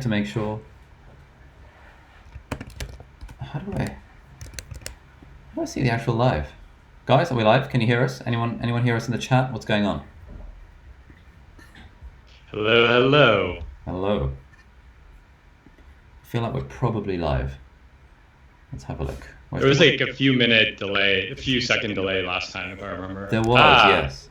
to make sure. How do I see the actual live? Guys, are we live? Can you hear us? Anyone hear us in the chat? What's going on? Hello, hello. Hello. I feel like we're probably live. Let's have a look. There was like a few minute delay, a few second delay last time, if I remember. There was, yes.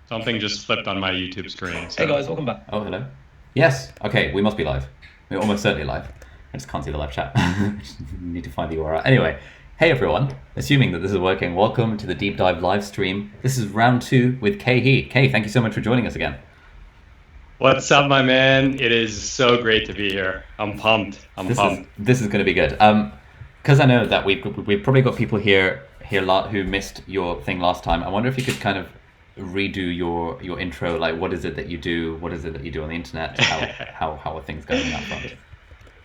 Something just flipped on my YouTube screen. Hey So guys, welcome back. Oh, hello. Yes. Okay, we must be live. We're almost certainly live. I just can't see the live chat. Need to find the URL. Anyway, hey everyone. Assuming that this is working, welcome to the Deep Dive live stream. This is round 2 with Kay He. Kay, thank you so much for joining us again. what's up, my man? It is so great to be here. I'm pumped. This is going to be good. Because I know that we've probably got people here who missed your thing last time. I wonder if you could kind of redo your intro. Like, what is it that you do? What is it that you do on the internet? How are things going on that front?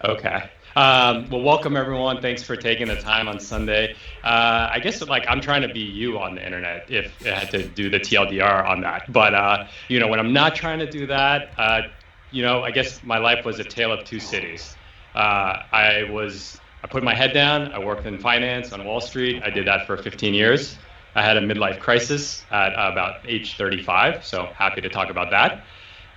Okay. Well, welcome everyone. Thanks for taking the time on Sunday. I guess like I'm trying to be you on the internet if I had to do the TLDR on that. But when I'm not trying to do that, I guess my life was a tale of two cities. I put my head down. I worked in finance on Wall Street. I did that for 15 years. I had a midlife crisis at about age 35. So happy to talk about that.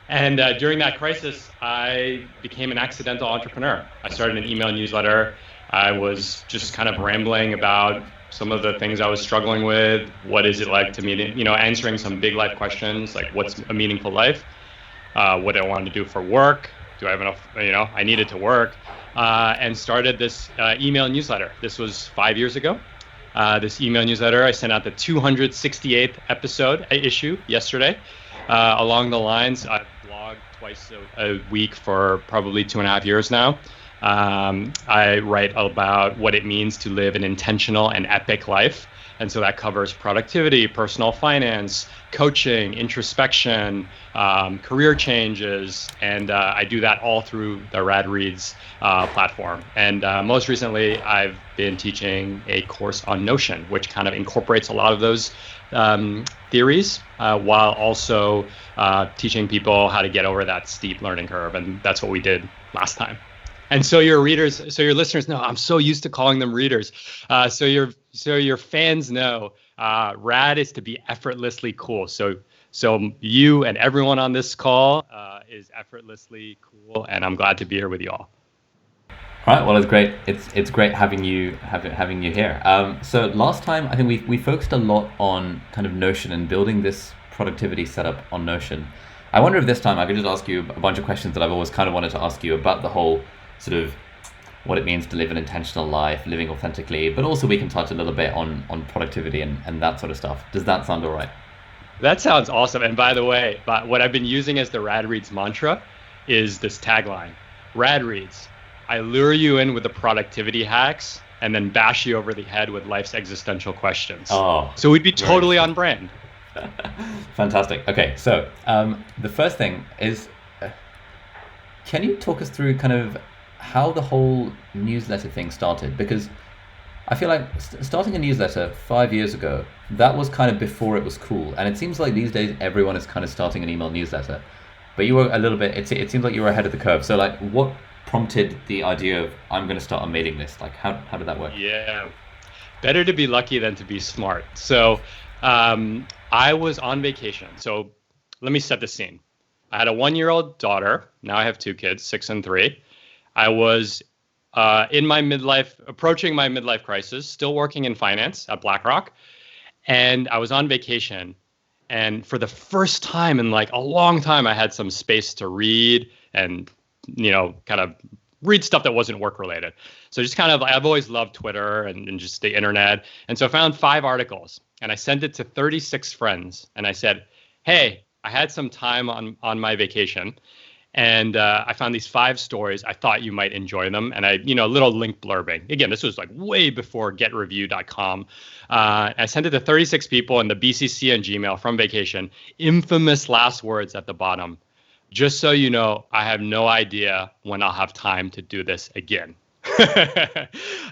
And during that crisis, I became an accidental entrepreneur. I started an email newsletter. I was just kind of rambling about some of the things I was struggling with. What is it like to me, answering some big life questions like what's a meaningful life? What do I want to do for work? Do I have enough, I needed to work. And started this email newsletter. This was 5 years ago. This email newsletter, I sent out the 268th issue yesterday. Along the lines, I've blogged twice a week for probably 2.5 years now. I write about what it means to live an intentional and epic life. And so that covers productivity, personal finance, coaching, introspection, career changes. And I do that all through the Rad Reads platform. And most recently, I've been teaching a course on Notion, which kind of incorporates a lot of those theories while also teaching people how to get over that steep learning curve. And that's what we did last time. And so your listeners know, I'm so used to calling them readers. So your fans know, Rad is to be effortlessly cool. So you and everyone on this call is effortlessly cool, and I'm glad to be here with you all. All right. Well, it's great. It's great having you here. So last time, I think we focused a lot on kind of Notion and building this productivity setup on Notion. I wonder if this time I could just ask you a bunch of questions that I've always kind of wanted to ask you about the whole sort of what it means to live an intentional life, living authentically, but also we can touch a little bit on productivity and that sort of stuff. Does that sound all right? That sounds awesome. And by the way, what I've been using as the Rad Reads mantra is this tagline: Rad Reads, I lure you in with the productivity hacks and then bash you over the head with life's existential questions. Oh, so we'd be totally on brand. Fantastic. Okay, so the first thing is, can you talk us through kind of how the whole newsletter thing started? Because I feel like starting a newsletter 5 years ago, that was kind of before it was cool. And it seems like these days everyone is kind of starting an email newsletter. But you were a little bit, it seems like you were ahead of the curve. So like what prompted the idea of I'm going to start a mailing list? Like how did that work? Yeah, better to be lucky than to be smart. So I was on vacation. So let me set the scene. I had a 1-year-old daughter. Now I have 2 kids, 6 and 3. I was approaching my midlife crisis, still working in finance at BlackRock. And I was on vacation. And for the first time in like a long time, I had some space to read and, kind of read stuff that wasn't work related. So just kind of, I've always loved Twitter and just the internet. And so I found 5 articles and I sent it to 36 friends. And I said, hey, I had some time on my vacation. And I found these 5 stories. I thought you might enjoy them. And a little link blurbing. Again, this was like way before getreview.com. I sent it to 36 people in the BCC and Gmail from vacation. Infamous last words at the bottom. Just so you know, I have no idea when I'll have time to do this again.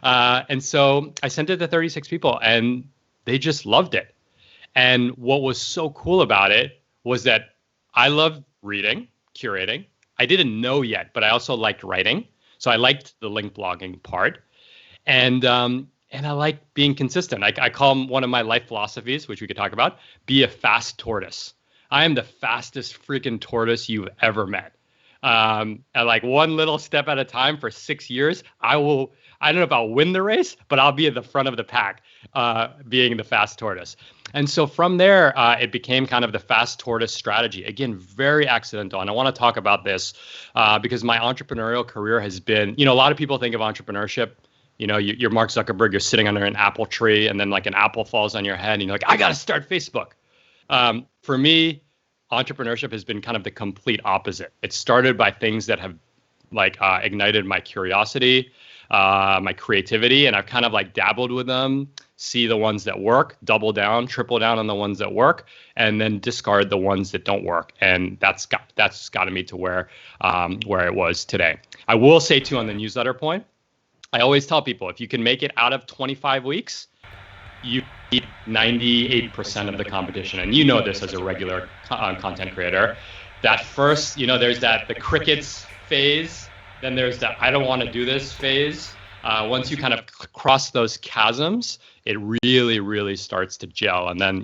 And so I sent it to 36 people and they just loved it. And what was so cool about it was that I love reading, curating. I didn't know yet, but I also liked writing. So I liked the link blogging part. And I like being consistent. I call one of my life philosophies, which we could talk about, be a fast tortoise. I am the fastest freaking tortoise you've ever met. And like one little step at a time for 6 years, I don't know if I'll win the race, but I'll be at the front of the pack, being the fast tortoise. And so from there, it became kind of the fast tortoise strategy. Again, very accidental. And I want to talk about this because my entrepreneurial career has been, a lot of people think of entrepreneurship. You're Mark Zuckerberg, you're sitting under an apple tree, and then like an apple falls on your head, and you're like, I got to start Facebook. For me, entrepreneurship has been kind of the complete opposite. It started by things that have like ignited my curiosity, my creativity, and I've kind of like dabbled with them, see the ones that work, double down, triple down on the ones that work, and then discard the ones that don't work. And that's gotten me to where it was today. I will say too, on the newsletter point, I always tell people, if you can make it out of 25 weeks, you beat 98% of the competition. And you know this as a regular content creator. That first, there's the crickets phase. Then there's the I don't want to do this phase. Once you kind of cross those chasms, it really, really starts to gel. And then,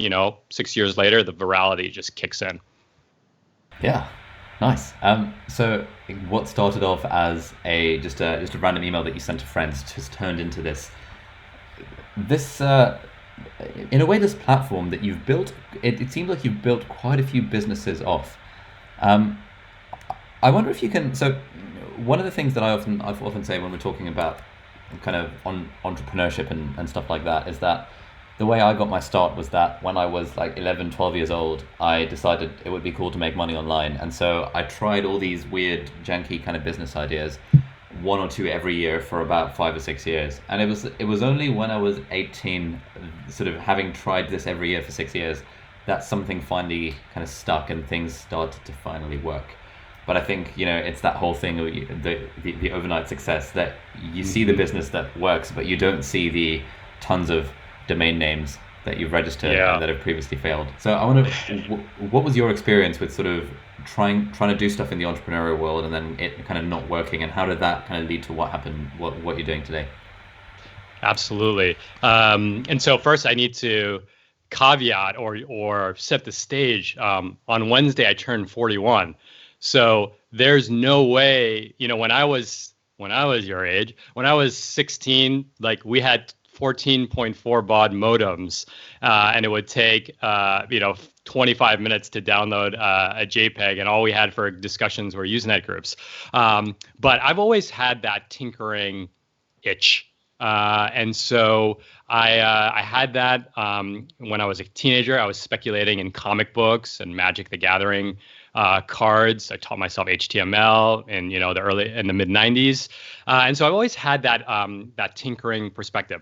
6 years later, the virality just kicks in. Yeah. Nice. So what started off as just a random email that you sent to friends just turned into this in a way, this platform that you've built. It seems like you've built quite a few businesses off. I wonder if you can. So one of the things that I often say when we're talking about kind of on entrepreneurship and stuff like that is that the way I got my start was that when I was like 11, 12 years old, I decided it would be cool to make money online. And so I tried all these weird, janky kind of business ideas, 1 or 2 every year for about 5 or 6 years. And it was only when I was 18, sort of having tried this every year for 6 years, that something finally kind of stuck and things started to finally work. But I think, it's that whole thing of the overnight success that you see the business that works, but you don't see the tons of domain names that you've registered and that have previously failed. So I wonder, what was your experience with sort of trying to do stuff in the entrepreneurial world and then it kind of not working, and how did that kind of lead to what happened, what you're doing today? Absolutely. And so first I need to caveat or set the stage. On Wednesday I turned 41. So there's no way, when I was your age, when I was 16, like we had 14.4 baud modems, and it would take 25 minutes to download a JPEG, and all we had for discussions were Usenet groups. But I've always had that tinkering itch, and so I had that when I was a teenager. I was speculating in comic books and Magic the Gathering cards. I taught myself HTML in the mid 90s, and so I've always had that tinkering perspective.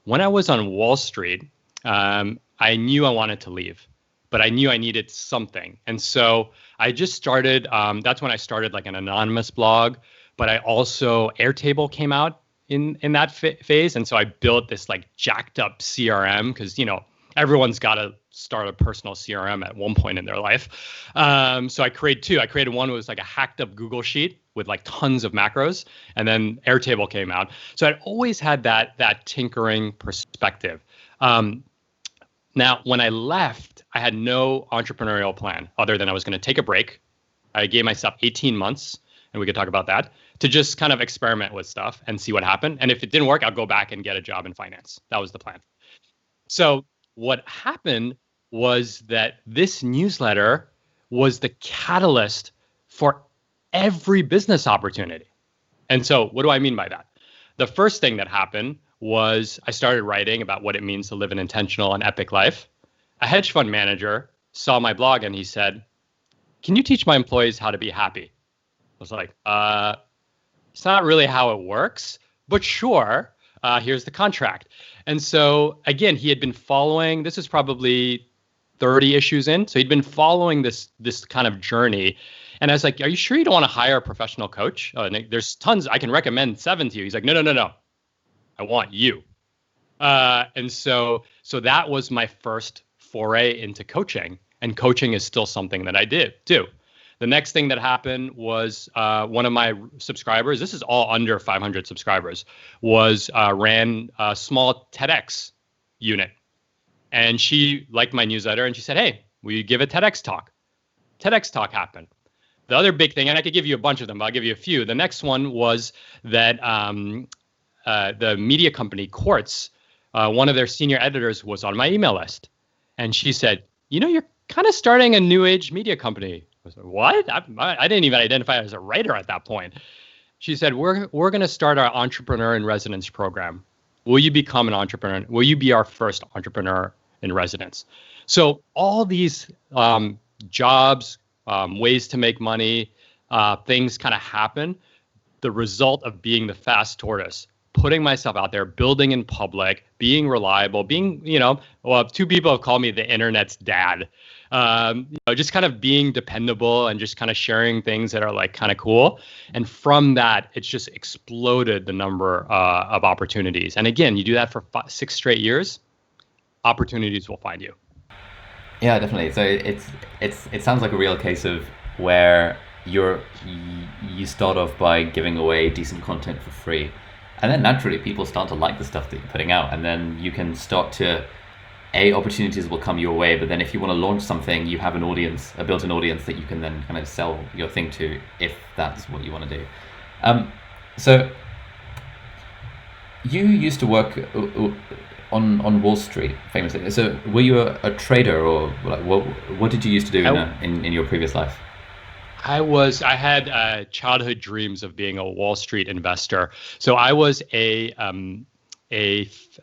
When I was on Wall Street, I knew I wanted to leave, but I knew I needed something. And so I just started, that's when I started like an anonymous blog, but I also, Airtable came out in that phase. And so I built this like jacked up CRM because, everyone's got to start a personal CRM at one point in their life. So I created 2. I created one that was like a hacked up Google Sheet with like tons of macros, and then Airtable came out. So I'd always had that tinkering perspective. Now, when I left, I had no entrepreneurial plan other than I was going to take a break. I gave myself 18 months, and we could talk about that, to just kind of experiment with stuff and see what happened. And if it didn't work, I'll go back and get a job in finance. That was the plan. So what happened was that this newsletter was the catalyst for every business opportunity. And so what do I mean by that? The first thing that happened was I started writing about what it means to live an intentional and epic life. A hedge fund manager saw my blog and he said, "Can you teach my employees how to be happy?" I was like, it's not really how it works, but sure. Here's the contract. And so again, he had been following, this is probably 30 issues in. So he'd been following this kind of journey. And I was like, "Are you sure you don't want to hire a professional coach? There's tons, I can recommend 7 to you." He's like, no. I want you. And so that was my first foray into coaching. And coaching is still something that I do. The next thing that happened was one of my subscribers, this is all under 500 subscribers, ran a small TEDx unit. And she liked my newsletter and she said, hey, will you give a TEDx talk? TEDx talk happened. The other big thing, and I could give you a bunch of them, but I'll give you a few. The next one was that the media company Quartz, one of their senior editors was on my email list. And she said, you're kind of starting a new age media company. I was like, what? I didn't even identify as a writer at that point. She said, we're going to start our entrepreneur in residence program. Will you become an entrepreneur? Will you be our first entrepreneur in residence? So all these jobs, ways to make money, things kind of happen. The result of being the fast tortoise, putting myself out there, building in public, being reliable, being, two people have called me the internet's dad. Just kind of being dependable and just kind of sharing things that are like kind of cool. And from that, it's just exploded the number of opportunities. And again, you do that for 6 straight years, opportunities will find you. Yeah, definitely. So it sounds like a real case of where you start off by giving away decent content for free, and then naturally people start to like the stuff that you're putting out, and then you can start to opportunities will come your way. But then if you want to launch something, you have a built-in audience that you can then kind of sell your thing to, if that's what you want to do. So you used to work on Wall Street famously. So were you a trader, or like what did you used to do in your previous life? I had childhood dreams of being a Wall Street investor. So I was a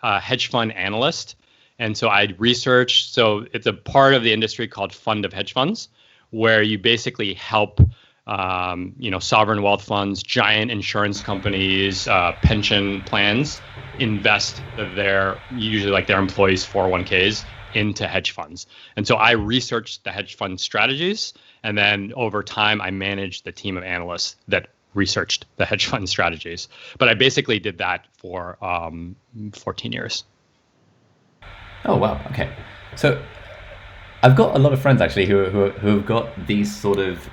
hedge fund analyst. And so I researched, so it's a part of the industry called fund of hedge funds, where you basically help sovereign wealth funds, giant insurance companies, pension plans invest their employees' 401ks into hedge funds. And so I researched the hedge fund strategies, and then over time I managed the team of analysts that researched the hedge fund strategies. But I basically did that for 14 years. Oh wow, okay. So I've got a lot of friends actually who have got these sort of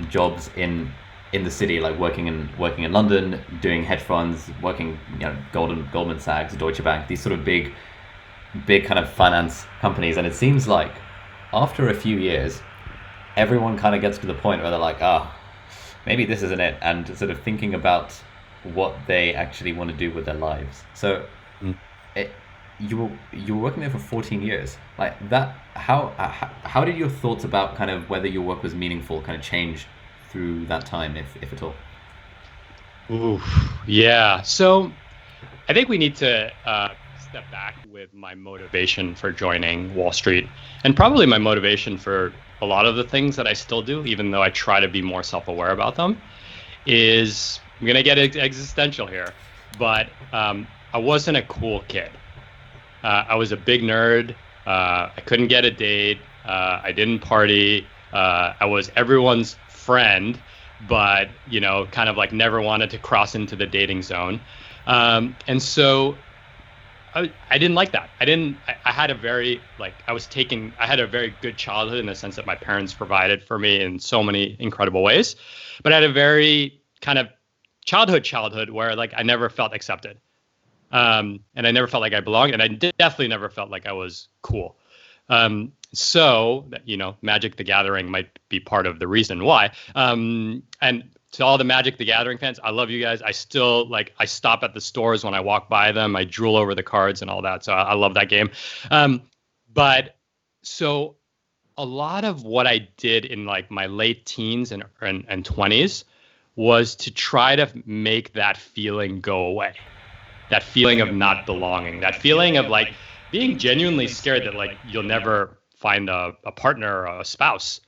jobs in the city, like working in London, doing hedge funds, working Goldman Sachs, Deutsche Bank, these sort of big kind of finance companies. And it seems like after a few years, everyone kind of gets to the point where they're like, maybe this isn't it, and sort of thinking about what they actually want to do with their lives. So you were working there for 14 years, like that. How did your thoughts about kind of whether your work was meaningful kind of change through that time, if at all? Ooh, yeah. So I think we need to step back with my motivation for joining Wall Street, and probably my motivation for a lot of the things that I still do, even though I try to be more self-aware about them, is I'm going to get existential here, but I wasn't a cool kid. I was a big nerd. I couldn't get a date. I didn't party. I was everyone's friend, but kind of like never wanted to cross into the dating zone. And so I didn't like that. I had a very good childhood in the sense that my parents provided for me in so many incredible ways, but I had a very kind of childhood where like I never felt accepted. And I never felt like I belonged, and I definitely never felt like I was cool. So, Magic the Gathering might be part of the reason why. And to all the Magic the Gathering fans, I love you guys. I still I stop at the stores when I walk by them. I drool over the cards and all that. So I love that game. But so a lot of what I did in like my late teens and 20s was to try to make that feeling go away. That feeling of not belonging, that feeling of like being genuinely scared that like you'll never find a partner or a spouse,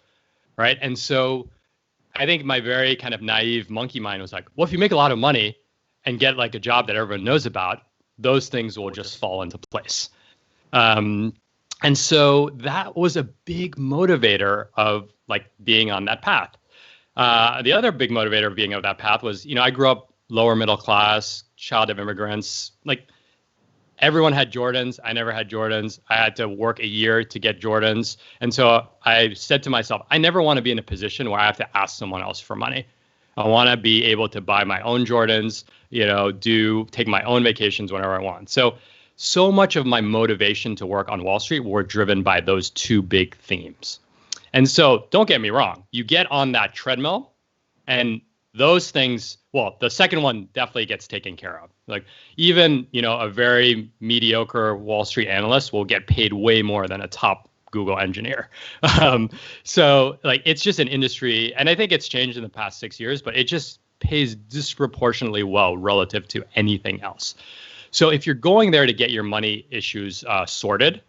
right? And so I think my very kind of naive monkey mind was like, well, if you make a lot of money and get like a job that everyone knows about, those things will just fall into place. And so that was a big motivator of like being on that path. The other big motivator of being on that path was, I grew up lower middle class, child of immigrants, like everyone had Jordans. I never had Jordans. I had to work a year to get Jordans. And so I said to myself, I never want to be in a position where I have to ask someone else for money. I want to be able to buy my own Jordans, take my own vacations whenever I want. So much of my motivation to work on Wall Street were driven by those two big themes. And so don't get me wrong, you get on that treadmill and those things, well, the second one definitely gets taken care of. Like even, a very mediocre Wall Street analyst will get paid way more than a top Google engineer. So like, it's just an industry, and I think it's changed in the past 6 years, but it just pays disproportionately well relative to anything else. So if you're going there to get your money issues sorted,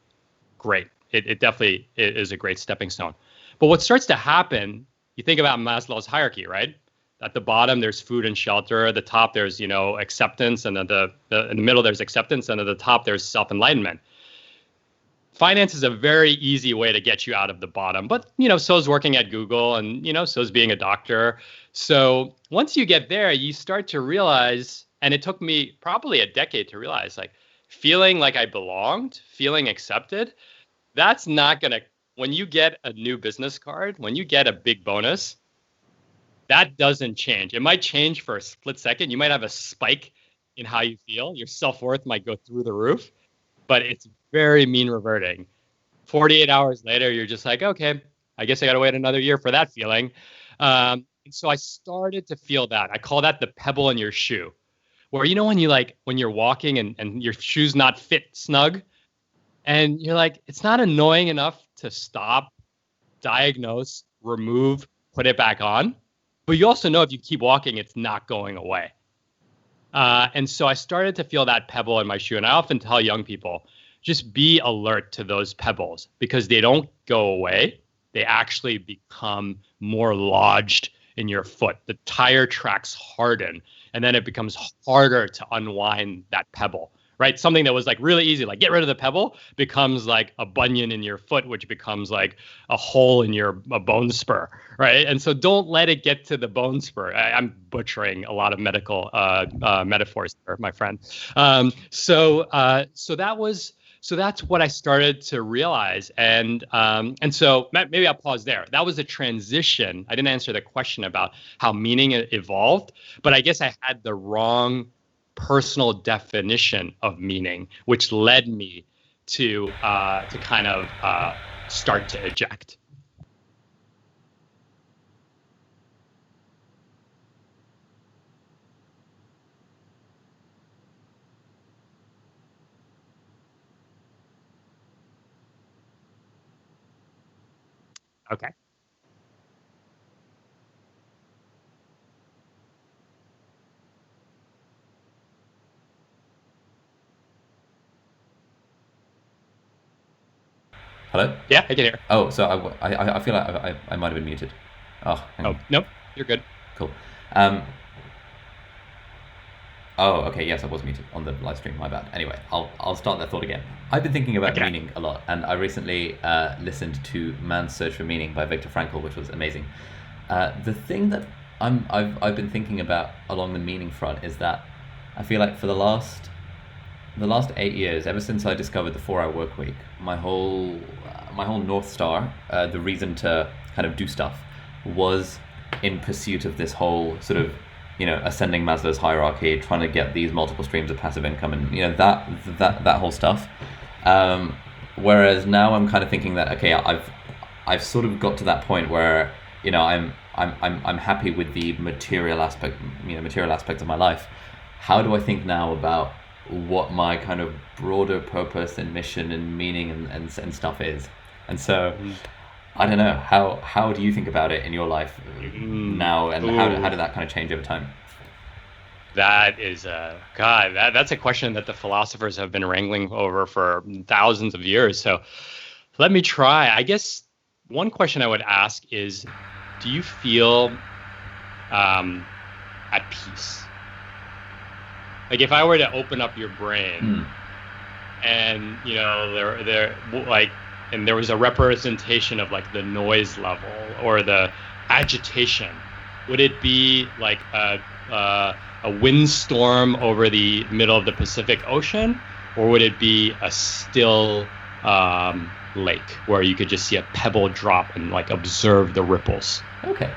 great. It definitely is a great stepping stone. But what starts to happen, you think about Maslow's hierarchy, right? At the bottom, there's food and shelter. At the top, there's, acceptance. And then in the middle, there's acceptance. And at the top, there's self-enlightenment. Finance is a very easy way to get you out of the bottom. But, so is working at Google and, so is being a doctor. So once you get there, you start to realize, and it took me probably a decade to realize, like, feeling like I belonged, feeling accepted, that's not going to, when you get a new business card, when you get a big bonus, that doesn't change. It might change for a split second. You might have a spike in how you feel. Your self-worth might go through the roof, but it's very mean reverting. 48 hours later, you're just like, okay, I guess I got to wait another year for that feeling. And so I started to feel that. I call that the pebble in your shoe, where, when you're walking and your shoe's not fit snug, and you're like, it's not annoying enough to stop, diagnose, remove, put it back on. But you also know if you keep walking, it's not going away. And so I started to feel that pebble in my shoe. And I often tell young people, just be alert to those pebbles because they don't go away. They actually become more lodged in your foot. The tire tracks harden, and then it becomes harder to unwind that pebble. Right? Something that was like really easy, like get rid of the pebble, becomes like a bunion in your foot, which becomes like a hole in a bone spur. Right? And so don't let it get to the bone spur. I'm butchering a lot of medical metaphors there, my friend. So that's what I started to realize. And so maybe I'll pause there. That was a transition. I didn't answer the question about how meaning evolved, but I guess I had the wrong personal definition of meaning, which led me to kind of start to eject. Okay. Hello? Yeah, I can hear. Oh, so I feel like I might have been muted. Oh, hang on. Nope, you're good. Cool. Okay, yes, I was muted on the live stream, my bad. Anyway, I'll start that thought again. I've been thinking about meaning a lot, and I recently listened to Man's Search for Meaning by Viktor Frankl, which was amazing. The thing that I've been thinking about along the meaning front is that I feel like for the last 8 years, ever since I discovered the 4-hour work week, my whole North Star, the reason to kind of do stuff, was in pursuit of this whole sort of, ascending Maslow's hierarchy, trying to get these multiple streams of passive income, and that whole stuff. Whereas now I'm kind of thinking that, okay, I've sort of got to that point where, I'm happy with the material aspects of my life. How do I think now about what my kind of broader purpose and mission and meaning and stuff is? And so I don't know, how do you think about it in your life now, and how did that kind of change over time? That is that's a question that the philosophers have been wrangling over for thousands of years. So let me try. I guess one question I would ask is, do you feel at peace? Like if I were to open up your brain and there was a representation of like the noise level or the agitation, would it be like a windstorm over the middle of the Pacific Ocean? or would it be a still lake where you could just see a pebble drop and like observe the ripples? Okay,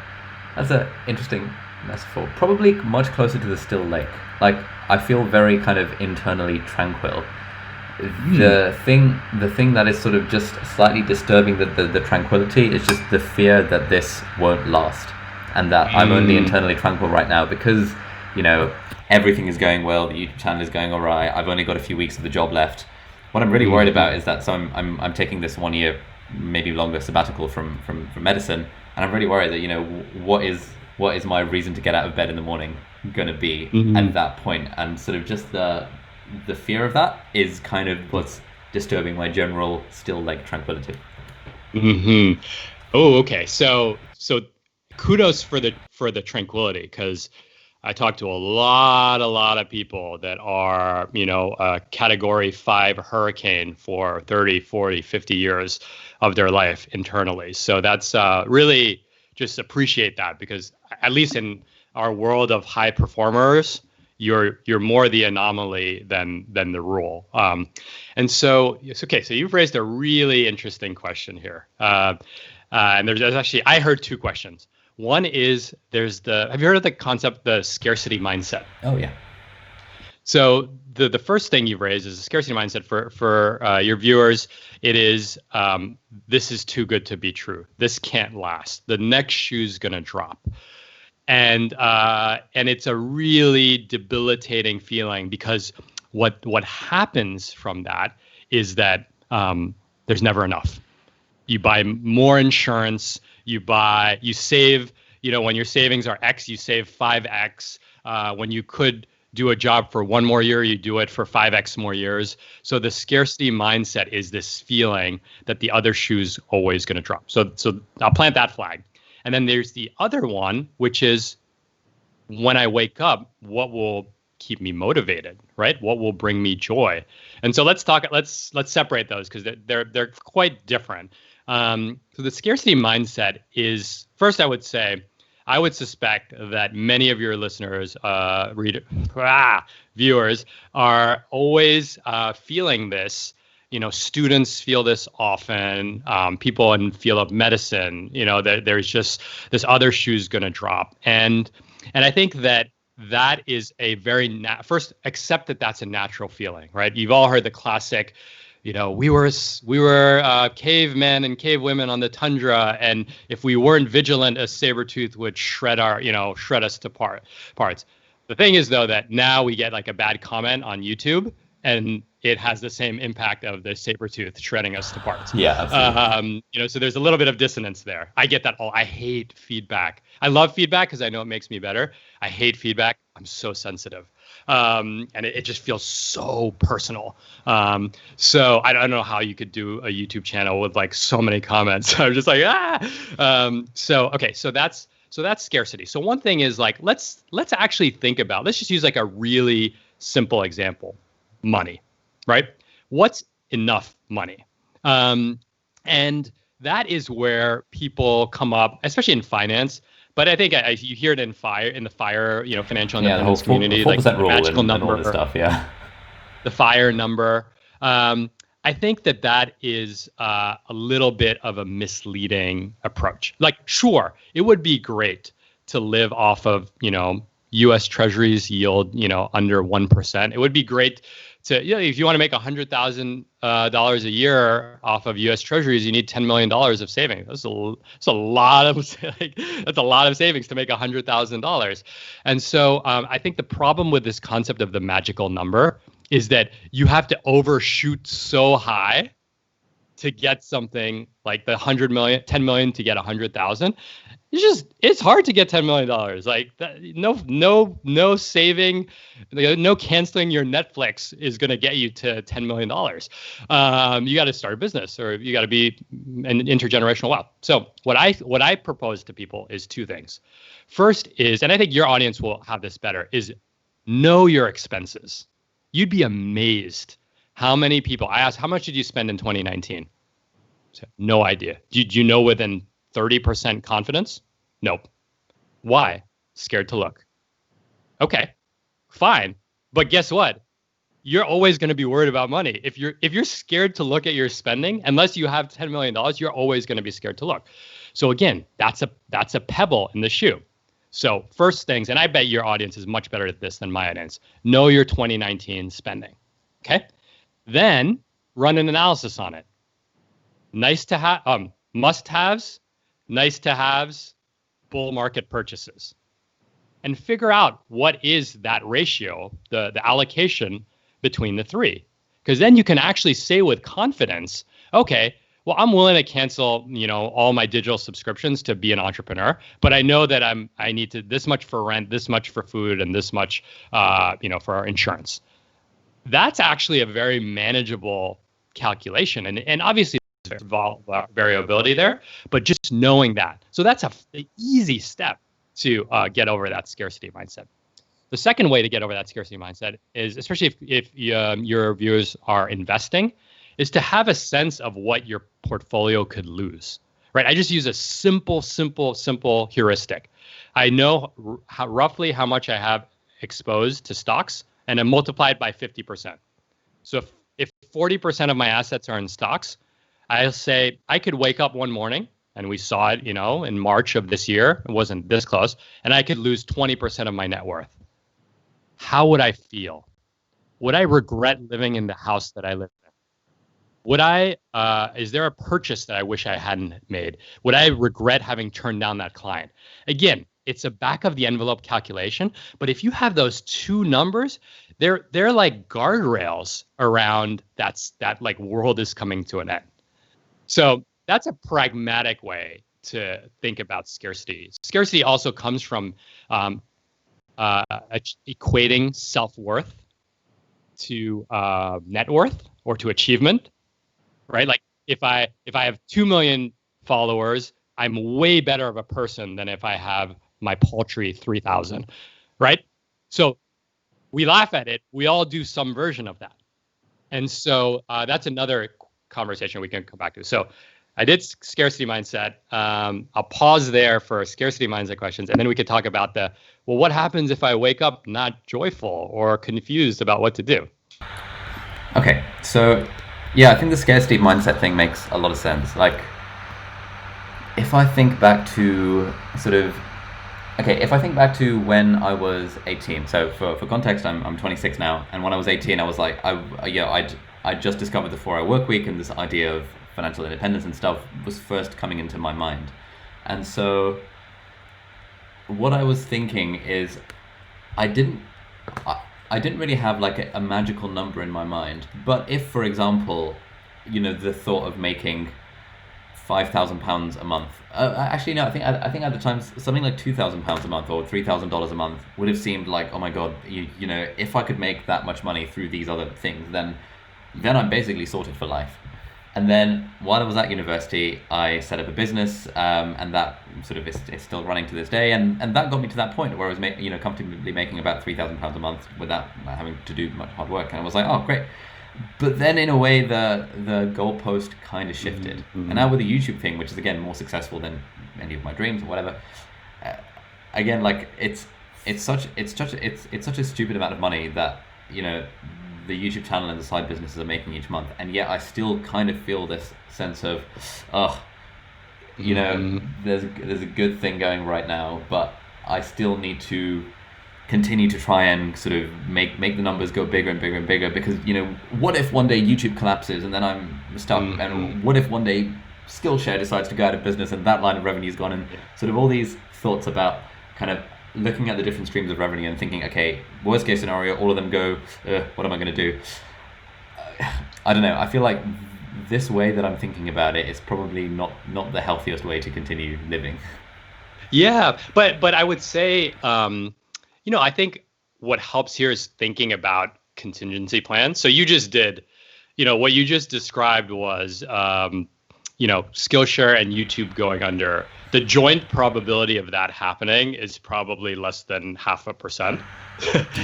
that's an interesting metaphor. Probably much closer to the still lake. Like, I feel very kind of internally tranquil. The thing that is sort of just slightly disturbing the tranquility is just the fear that this won't last, and that I'm only internally tranquil right now because, you know, everything is going well, the YouTube channel is going all right, I've only got a few weeks of the job left. What I'm really worried about is that, so I'm taking this 1 year, maybe longer sabbatical from medicine, and I'm really worried that, you know, what is my reason to get out of bed in the morning going to be at that point, and sort of just the fear of that is kind of what's disturbing my general still lake tranquility. Oh, okay. So kudos for the tranquility, because I talk to a lot of people that are, you know, a category 5 hurricane for 30, 40, 50 years of their life internally. So that's really just appreciate that, because at least in our world of high performers, you're more the anomaly than the rule. And so it's okay. So you've raised a really interesting question here. And there's actually, I heard 2 questions. One is have you heard of the concept, the scarcity mindset? Oh yeah. So the first thing you've raised is a scarcity mindset for your viewers. It is, this is too good to be true. This can't last. The next shoe's gonna drop. And it's a really debilitating feeling, because what happens from that is that there's never enough. You buy more insurance, you save, you know, when your savings are X, you save 5X. When you could do a job for 1 more year, you do it for 5X more years. So the scarcity mindset is this feeling that the other shoe's always going to drop. So I'll plant that flag. And then there's the other one, which is, when I wake up, what will keep me motivated, right? What will bring me joy? And so let's separate those, because they're quite different. So the scarcity mindset is, first, I would suspect that many of your listeners, viewers, are always feeling this. You know, students feel this often. People in the field of medicine, you know, there's just this other shoe's going to drop. And I think that is a very first, accept that that's a natural feeling, right? You've all heard the classic, you know, we were cavemen and cavewomen on the tundra, and if we weren't vigilant, a saber tooth would shred us to parts. The thing is, though, that now we get like a bad comment on YouTube, and it has the same impact of the saber tooth shredding us to parts. Yeah, absolutely. You know, so there's a little bit of dissonance there. I get that. I hate feedback. I love feedback because I know it makes me better. I hate feedback. I'm so sensitive. And it just feels so personal. So I don't know how you could do a YouTube channel with like so many comments. I'm just like, So that's scarcity. So one thing is, like, let's actually think about, let's just use like a really simple example. Money, right? What's enough money? And that is where people come up, especially in finance. But I think you hear it in the FIRE, you know, financial independence community, like the magical number, and all this stuff. Yeah, the FIRE number. I think that is a little bit of a misleading approach. Like, sure, it would be great to live off of, you know, U.S. Treasuries yield, you know, under 1%. It would be great to, you know, if you want to make $100,000 a year off of U.S. Treasuries, you need $10 million of savings. That's a lot of savings to make $100,000. And so I think the problem with this concept of the magical number is that you have to overshoot so high to get something like the 100 million, 10 million to get 100,000. It's hard to get $10 million. Like no saving, no canceling your Netflix is going to get you to $10 million. You got to start a business, or you got to be an intergenerational wealth. So what I propose to people is 2 things. First is, and I think your audience will have this better, is know your expenses. You'd be amazed how many people, I asked, how much did you spend in 2019? So, no idea. Did you know within 30% confidence? Nope. Why? Scared to look. Okay, fine. But guess what? you're always going to be worried about money. If you're scared to look at your spending, unless you have $10 million, you're always going to be scared to look. So again, that's a pebble in the shoe. So first things, and I bet your audience is much better at this than my audience, know your 2019 spending. Okay. Then run an analysis on it. Nice to have, must-haves, nice to haves, bull market purchases. And figure out what is that ratio, the allocation between the three. Because then you can actually say with confidence, okay, well, I'm willing to cancel, all my digital subscriptions to be an entrepreneur, but I know that I need to this much for rent, this much for food, and this much, for our insurance. That's actually a very manageable calculation, and obviously there's variability there, but just knowing that. So that's an easy step to get over that scarcity mindset. The second way to get over that scarcity mindset is, especially if your viewers are investing, is to have a sense of what your portfolio could lose, right? I just use a simple heuristic. I know roughly how much I have exposed to stocks, and I multiply it by 50%. So if 40% of my assets are in stocks, I'll say I could wake up one morning, and we saw it, in March of this year, it wasn't this close, and I could lose 20% of my net worth. How would I feel? Would I regret living in the house that I live in? Would is there a purchase that I wish I hadn't made? Would I regret having turned down that client? Again, it's a back of the envelope calculation, but if you have those two numbers, they're like guardrails around that like world is coming to an end. So that's a pragmatic way to think about scarcity. Scarcity also comes from equating self-worth to net worth or to achievement, right? Like if I have 2 million followers, I'm way better of a person than if I have my paltry 3,000, right? So we laugh at it. We all do some version of that. And so that's another conversation we can come back to. So I did scarcity mindset. I'll pause there for scarcity mindset questions, and then we could talk about what happens if I wake up not joyful or confused about what to do? Okay, so yeah, I think the scarcity mindset thing makes a lot of sense. Like, if I think back to when I was 18, so for context, I'm 26 now, and when I was 18, I was like, I just discovered the 4-hour work week, and this idea of financial independence and stuff was first coming into my mind. And so what I was thinking is I didn't really have like a magical number in my mind, but if, for example, the thought of making £5,000 a month, actually no, I think at the time something like £2,000 a month or $3,000 a month would have seemed like, oh my god, if I could make that much money through these other things, then I'm basically sorted for life. And then while I was at university, I set up a business, and that sort of is still running to this day. And that got me to that point where I was comfortably making about £3,000 a month without having to do much hard work. And I was like, oh, great. But then in a way, the goalpost kind of shifted. Mm-hmm. And now with the YouTube thing, which is again more successful than any of my dreams or whatever, again, like it's such a stupid amount of money that the YouTube channel and the side businesses are making each month, and yet I still kind of feel this sense of, there's a good thing going right now, but I still need to continue to try and sort of make the numbers go bigger and bigger and bigger, because what if one day YouTube collapses and then I'm stuck, and what if one day Skillshare decides to go out of business and that line of revenue is gone, and sort of all these thoughts about kind of looking at the different streams of revenue and thinking, okay, worst case scenario, all of them go, what am I going to do? I don't know. I feel like this way that I'm thinking about it is probably not the healthiest way to continue living. Yeah, but I would say, I think what helps here is thinking about contingency plans. So you just did, what you just described was, Skillshare and YouTube going under. The joint probability of that happening is probably less than 0.5%.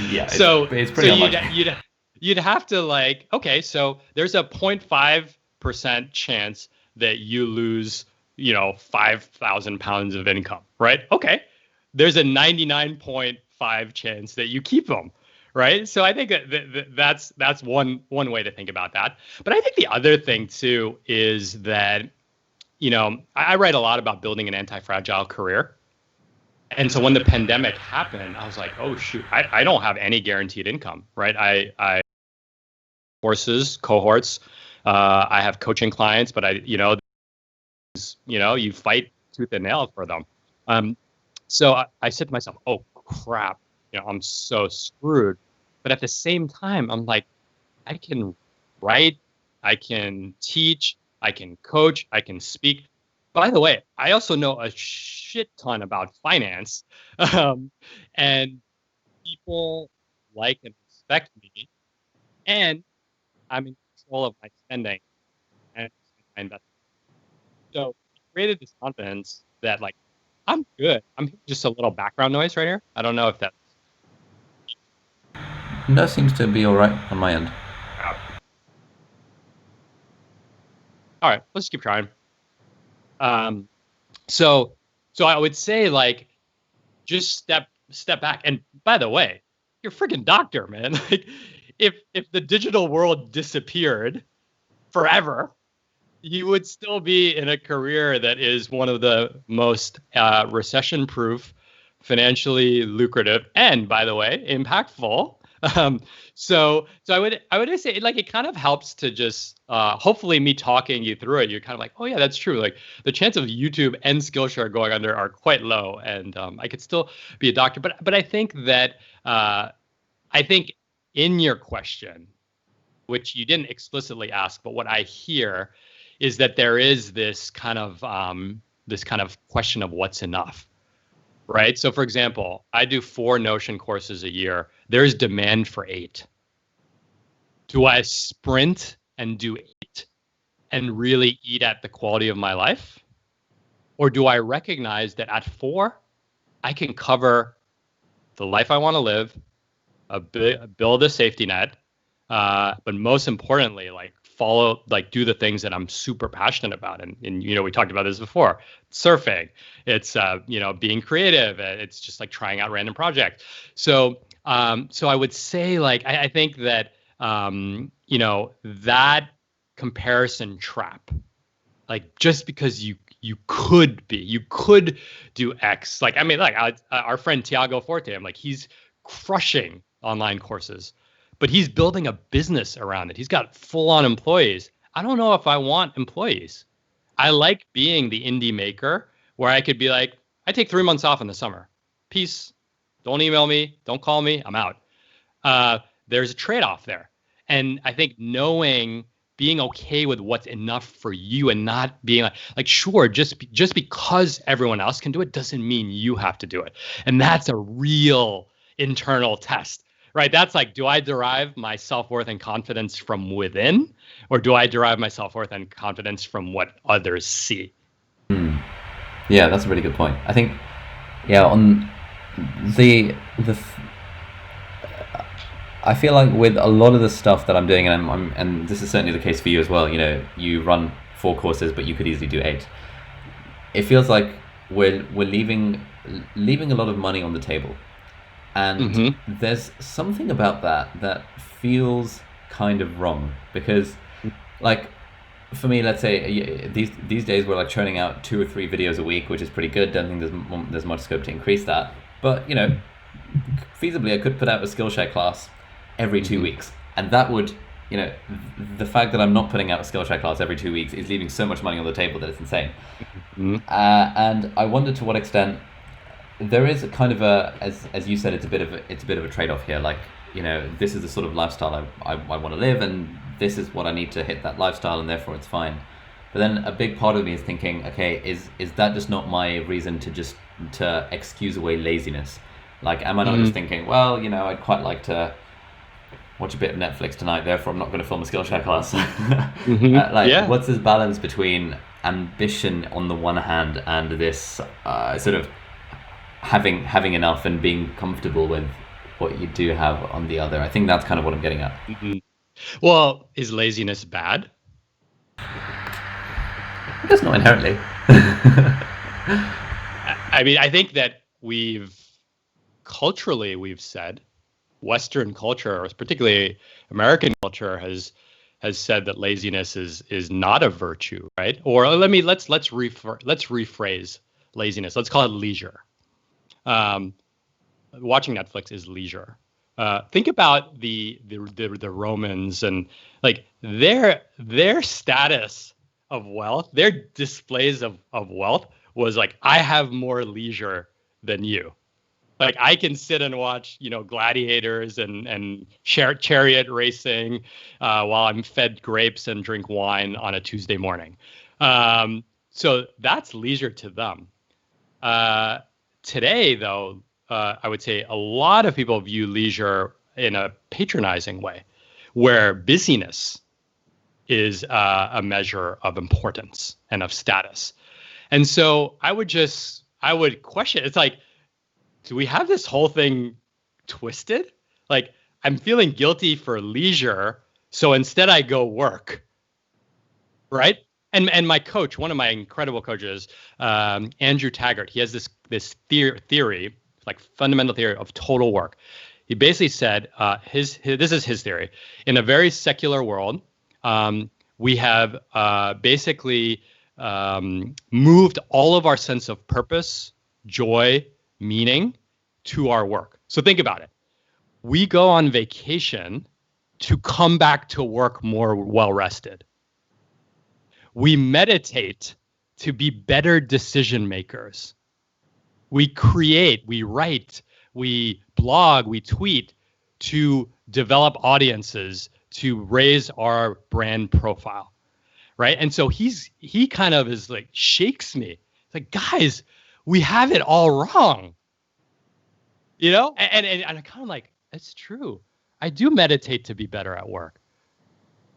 Yeah, so it's pretty unlikely. You'd have to okay, so there's a 0.5% chance that you lose, £5,000 of income, right? Okay, there's a 99.5 chance that you keep them, right? So I think that's one way to think about that. But I think the other thing too is that, I write a lot about building an anti-fragile career. And so when the pandemic happened, I was like, oh shoot, I don't have any guaranteed income, right? I courses, cohorts, I have coaching clients, but you fight tooth and nail for them. So I said to myself, oh crap, I'm so screwed. But at the same time, I'm like, I can write, I can teach, I can coach, I can speak. By the way, I also know a shit ton about finance, and people like and respect me, and I'm in control of my spending and my investment. So it created this confidence that like I'm good. I'm just a little background noise right here. I don't know if that. No, seems to be all right on my end. All right, let's keep trying. So I would say like just step back. And by the way, you're a freaking doctor, man. Like if the digital world disappeared forever, you would still be in a career that is one of the most recession-proof, financially lucrative, and by the way, impactful. So I would say like it kind of helps to just hopefully me talking you through it. You're kind of like, oh yeah, that's true. Like the chance of YouTube and Skillshare going under are quite low, and I could still be a doctor. But I think that I think in your question, which you didn't explicitly ask, but what I hear is that there is this kind of question of what's enough, right? So for example, I do 4 Notion courses a year. There's demand for 8. Do I sprint and do 8 and really eat at the quality of my life? Or do I recognize that at 4, I can cover the life I want to live, build a safety net, but most importantly, do the things that I'm super passionate about. And we talked about this before. Surfing, it's being creative. It's just like trying out random projects. So I would say like I think that that comparison trap, like just because you could do X. Like I mean, like our friend Tiago Forte, I'm like he's crushing online courses, but he's building a business around it. He's got full-on employees. I don't know if I want employees. I like being the indie maker where I could be like, I take 3 months off in the summer. Peace. Don't email me. Don't call me. I'm out. There's a trade-off there. And I think being okay with what's enough for you and not being like sure, just because everyone else can do it doesn't mean you have to do it. And that's a real internal test. Right. That's like, do I derive my self-worth and confidence from within, or do I derive my self-worth and confidence from what others see? Yeah, that's a really good point. I think, yeah, on I feel like with a lot of the stuff that I'm doing, and this is certainly the case for you as well. You run 4 courses, but you could easily do 8. It feels like we're leaving a lot of money on the table. And there's something about that feels kind of wrong, because like for me, let's say these days we're like churning out 2 or 3 videos a week, which is pretty good. Don't think there's much scope to increase that, but feasibly I could put out a Skillshare class every 2 weeks, and that would the fact that I'm not putting out a Skillshare class every 2 weeks is leaving so much money on the table that it's insane. And I wonder to what extent there is a kind of as you said, it's a bit of a trade-off here. Like, this is the sort of lifestyle I want to live, and this is what I need to hit that lifestyle, and therefore it's fine. But then a big part of me is thinking, okay, is that just not my reason to excuse away laziness? Like, am I not just thinking, well, I'd quite like to watch a bit of Netflix tonight, therefore I'm not going to film a Skillshare class. What's this balance between ambition on the one hand and this sort of having enough and being comfortable with what you do have on the other? I think that's kind of what I'm getting at. Well, is laziness bad? I guess not inherently. I mean, I think that culturally we've said Western culture, or particularly American culture, has said that laziness is not a virtue, right? Or let's rephrase laziness. Let's call it leisure. Watching Netflix is leisure. Think about the Romans and like their status of wealth, their displays of wealth was like, I have more leisure than you. Like I can sit and watch, gladiators and chariot racing while I'm fed grapes and drink wine on a Tuesday morning. So that's leisure to them. Today, though, I would say a lot of people view leisure in a patronizing way, where busyness is a measure of importance and of status. And so I would question, it's like, do we have this whole thing twisted? Like, I'm feeling guilty for leisure, so instead I go work, right? And my coach, one of my incredible coaches, Andrew Taggart, he has this theory, like fundamental theory of total work. He basically said, this is his theory. In a very secular world, we have basically moved all of our sense of purpose, joy, meaning to our work. So think about it. We go on vacation to come back to work more well-rested. We meditate to be better decision makers. We create, we write, we blog, we tweet to develop audiences, to raise our brand profile, right? And so he kind of is like, shakes me. It's like, guys, we have it all wrong. And I'm kind of like, it's true. I do meditate to be better at work.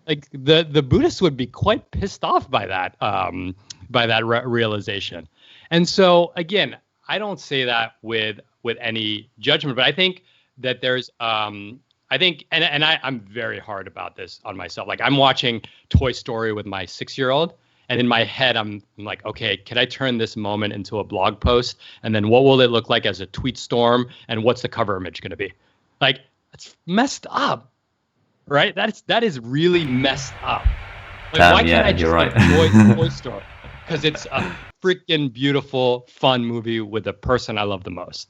Like the Buddhists would be quite pissed off by that realization. And so again, I don't say that with any judgment, but I think that there's I'm very hard about this on myself. Like I'm watching Toy Story with my 6-year-old, and in my head I'm like, okay, can I turn this moment into a blog post? And then what will it look like as a tweet storm? And what's the cover image going to be? Like, it's messed up. Right? That is really messed up. Like, why can't I just enjoy Toy Story? Because it's a freaking beautiful, fun movie with the person I love the most.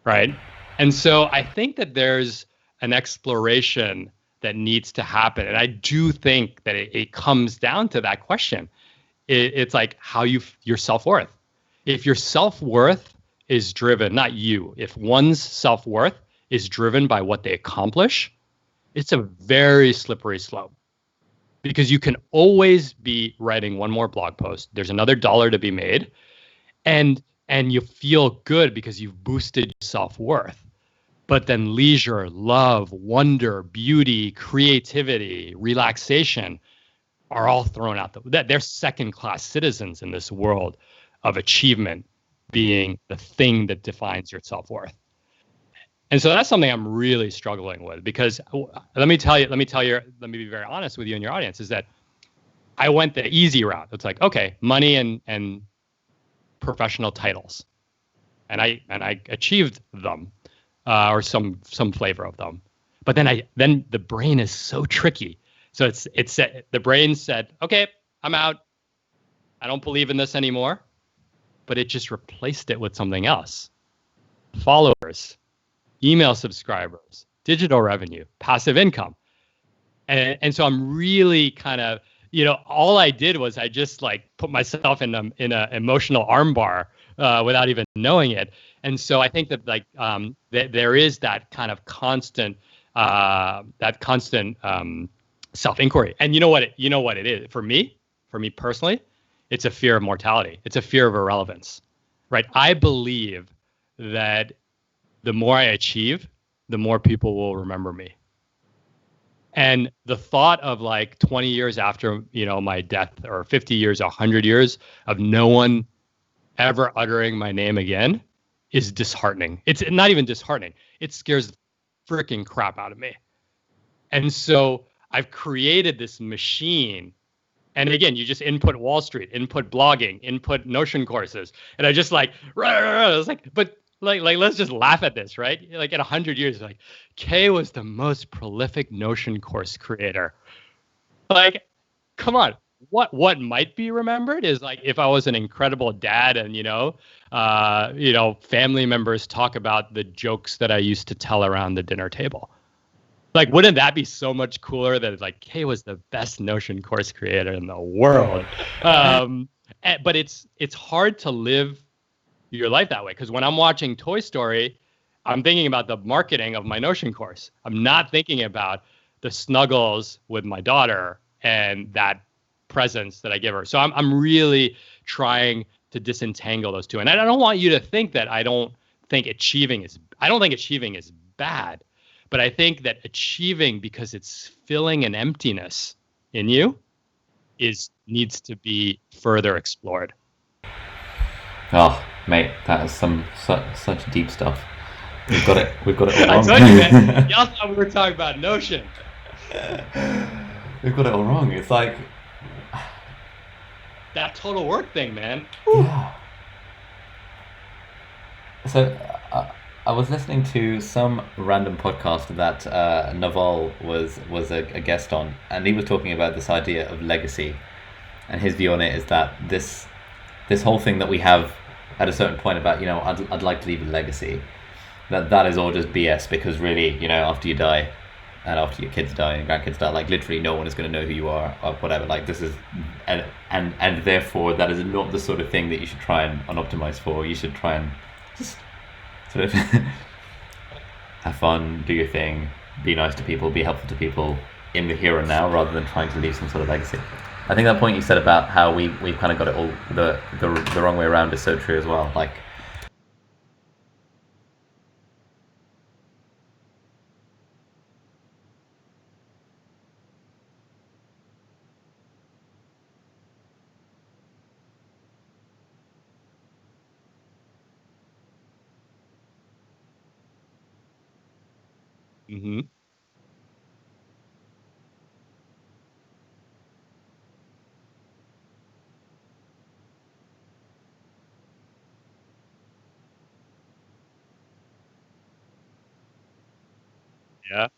Right? And so I think that there's an exploration that needs to happen. And I do think that it comes down to that question. It's like how your self-worth. If your self-worth is driven, not you, if one's self-worth is driven by what they accomplish, it's a very slippery slope, because you can always be writing one more blog post. There's another dollar to be made, and you feel good because you've boosted your self-worth. But then leisure, love, wonder, beauty, creativity, relaxation are all thrown out. They're second-class citizens in this world of achievement being the thing that defines your self-worth. And so that's something I'm really struggling with, because let me be very honest with you and your audience, is that I went the easy route. It's like, okay, money and professional titles. And I achieved them, or some flavor of them. But then the brain is so tricky. So the brain said, okay, I'm out. I don't believe in this anymore. But it just replaced it with something else. Followers, email subscribers, digital revenue, passive income. And so I'm really kind of, all I did was I just like put myself in a emotional armbar without even knowing it. And so I think that like that there is that kind of constant self-inquiry. And you know what it is for me personally, it's a fear of mortality. It's a fear of irrelevance, right? I believe that the more I achieve, the more people will remember me. And the thought of like 20 years after, my death, or 50 years, 100 years of no one ever uttering my name again is disheartening. It's not even disheartening. It scares the freaking crap out of me. And so I've created this machine. And again, you just input Wall Street, input blogging, input Notion courses. And I just like, I was like, but Like let's just laugh at this, right? Like in 100 years, like Kay was the most prolific Notion course creator. Like, come on. What might be remembered is like if I was an incredible dad and family members talk about the jokes that I used to tell around the dinner table. Like, wouldn't that be so much cooler that like Kay was the best Notion course creator in the world? But it's hard to live your life that way because when I'm watching Toy Story, I'm thinking about the marketing of my Notion course. I'm not thinking about the snuggles with my daughter and that presence that I give her. So I'm really trying to disentangle those two. And I don't want you to think that I don't think achieving is bad, but I think that achieving because it's filling an emptiness in you needs to be further explored. Oh, mate, that is such deep stuff. We've got it. We've got it all I wrong. told you, man. Y'all thought we were talking about Notion. We've got it all wrong. It's like that total work thing, man. yeah. So I was listening to some random podcast that Naval was a guest on, and he was talking about this idea of legacy, and his view on it is that this whole thing that we have at a certain point about I'd like to leave a legacy, that is all just BS, because really after you die and after your kids die and grandkids die, like literally no one is going to know who you are or whatever. Like this is and therefore that is not the sort of thing that you should try and optimize for. You should try and just sort of have fun, do your thing, be nice to people, be helpful to people in the here and now, rather than trying to leave some sort of legacy. I think that point you said about how we've kind of got it all the wrong way around is so true as well. Like, Mm-hmm. Yeah.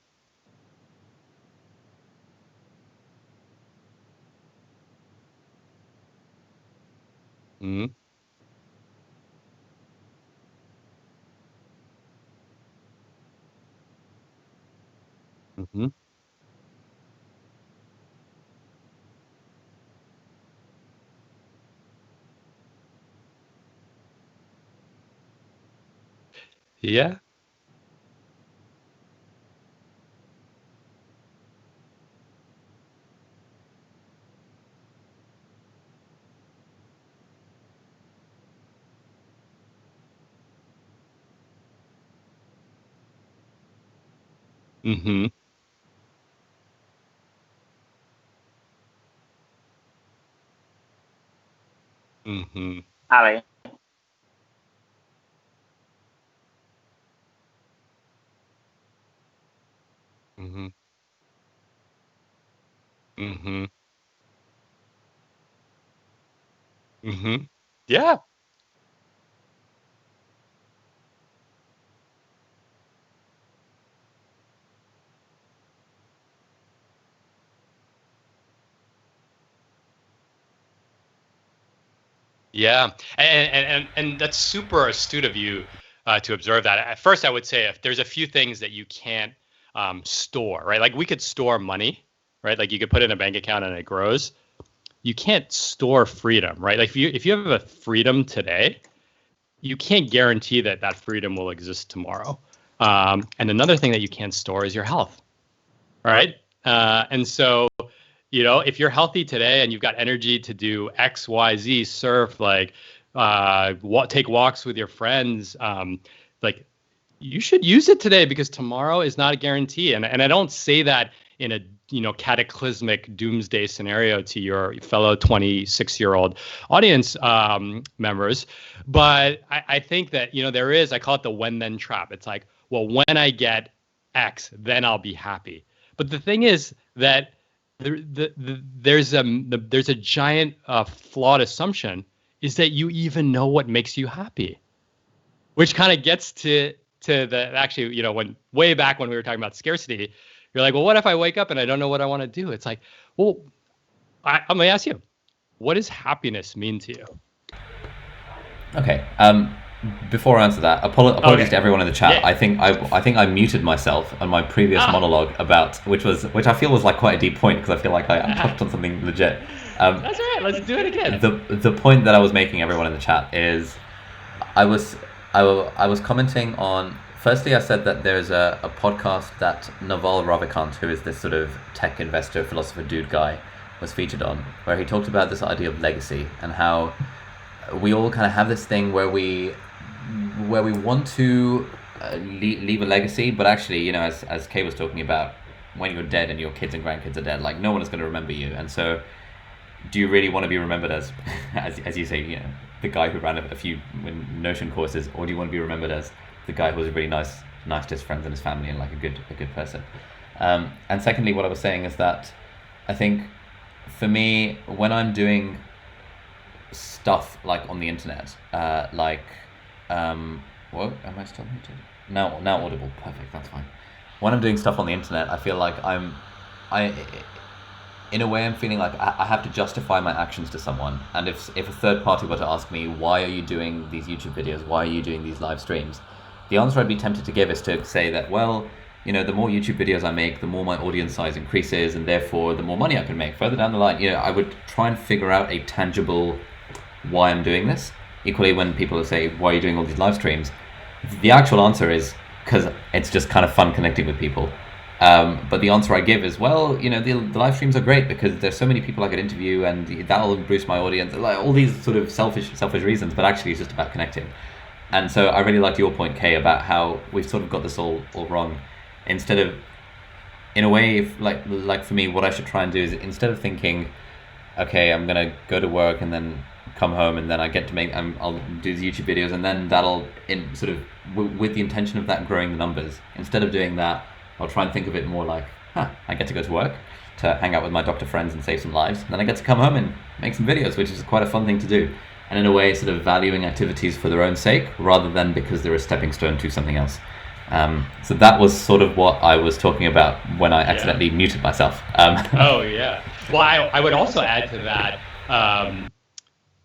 Mm-hmm. Mm-hmm. Yeah. Mm-hmm. Mm-hmm. Ali. Mm-hmm. Mm-hmm. Mm-hmm. Yeah. Yeah, and that's super astute of you to observe that. At first, I would say if there's a few things that you can't store, right? Like we could store money, right? Like you could put it in a bank account and it grows. You can't store freedom, right? Like if you have a freedom today, you can't guarantee that that freedom will exist tomorrow. And another thing that you can't store is your health, right? And so if you're healthy today and you've got energy to do X, Y, Z, surf, like take walks with your friends, like you should use it today because tomorrow is not a guarantee. And I don't say that in a cataclysmic doomsday scenario to your fellow 26-year-old audience members, but I think that there is, I call it the when then trap. It's like, well, when I get X, then I'll be happy. But the thing is that there's a giant flawed assumption is that you even know what makes you happy. which kind of gets to the actually, when way back when we were talking about scarcity, you're like, well, what if I wake up and I don't know what I want to do? It's like, well, I'm going to ask you, what does happiness mean to you? Okay. Before I answer that, apologies to everyone in the chat. Yeah. I think I muted myself on my previous monologue about which I feel was like quite a deep point, because I feel like I touched on something legit. That's all right. Let's do it again. The point that I was making, everyone in the chat, is I was commenting on. Firstly, I said that there's a podcast that Naval Ravikant, who is this sort of tech investor, philosopher dude guy, was featured on, where he talked about this idea of legacy and how we all kind of have this thing where we want to leave a legacy, but actually, as Kay was talking about, when you're dead and your kids and grandkids are dead, like no one is going to remember you. And so, do you really want to be remembered as you say, the guy who ran a few Notion courses, or do you want to be remembered as the guy who was really nice to his friends and his family and like a good person? And secondly, what I was saying is that I think for me, when I'm doing stuff like on the internet, what am I still muted? Now audible. Perfect. That's fine. When I'm doing stuff on the internet, I feel like in a way, I'm feeling like I have to justify my actions to someone. And if a third party were to ask me, why are you doing these YouTube videos? Why are you doing these live streams? The answer I'd be tempted to give is to say that, well, the more YouTube videos I make, the more my audience size increases, and therefore the more money I can make further down the line. I would try and figure out a tangible why I'm doing this. Equally, when people say, why are you doing all these live streams? The actual answer is because it's just kind of fun connecting with people. But the answer I give is, well, the live streams are great because there's so many people I could interview, and that'll boost my audience. Like all these sort of selfish reasons, but actually it's just about connecting. And so I really liked your point, Kay, about how we've sort of got this all wrong. Instead of, in a way, like for me, what I should try and do is, instead of thinking, okay, I'm gonna go to work and then come home and then I get to I'll do the YouTube videos, and then that'll with the intention of that growing the numbers. Instead of doing that, I'll try and think of it more like, I get to go to work to hang out with my doctor friends and save some lives, and then I get to come home and make some videos, which is quite a fun thing to do. And in a way, sort of valuing activities for their own sake rather than because they're a stepping stone to something else. So that was sort of what I was talking about when I accidentally muted myself. Oh, yeah. Well, I would also add to that,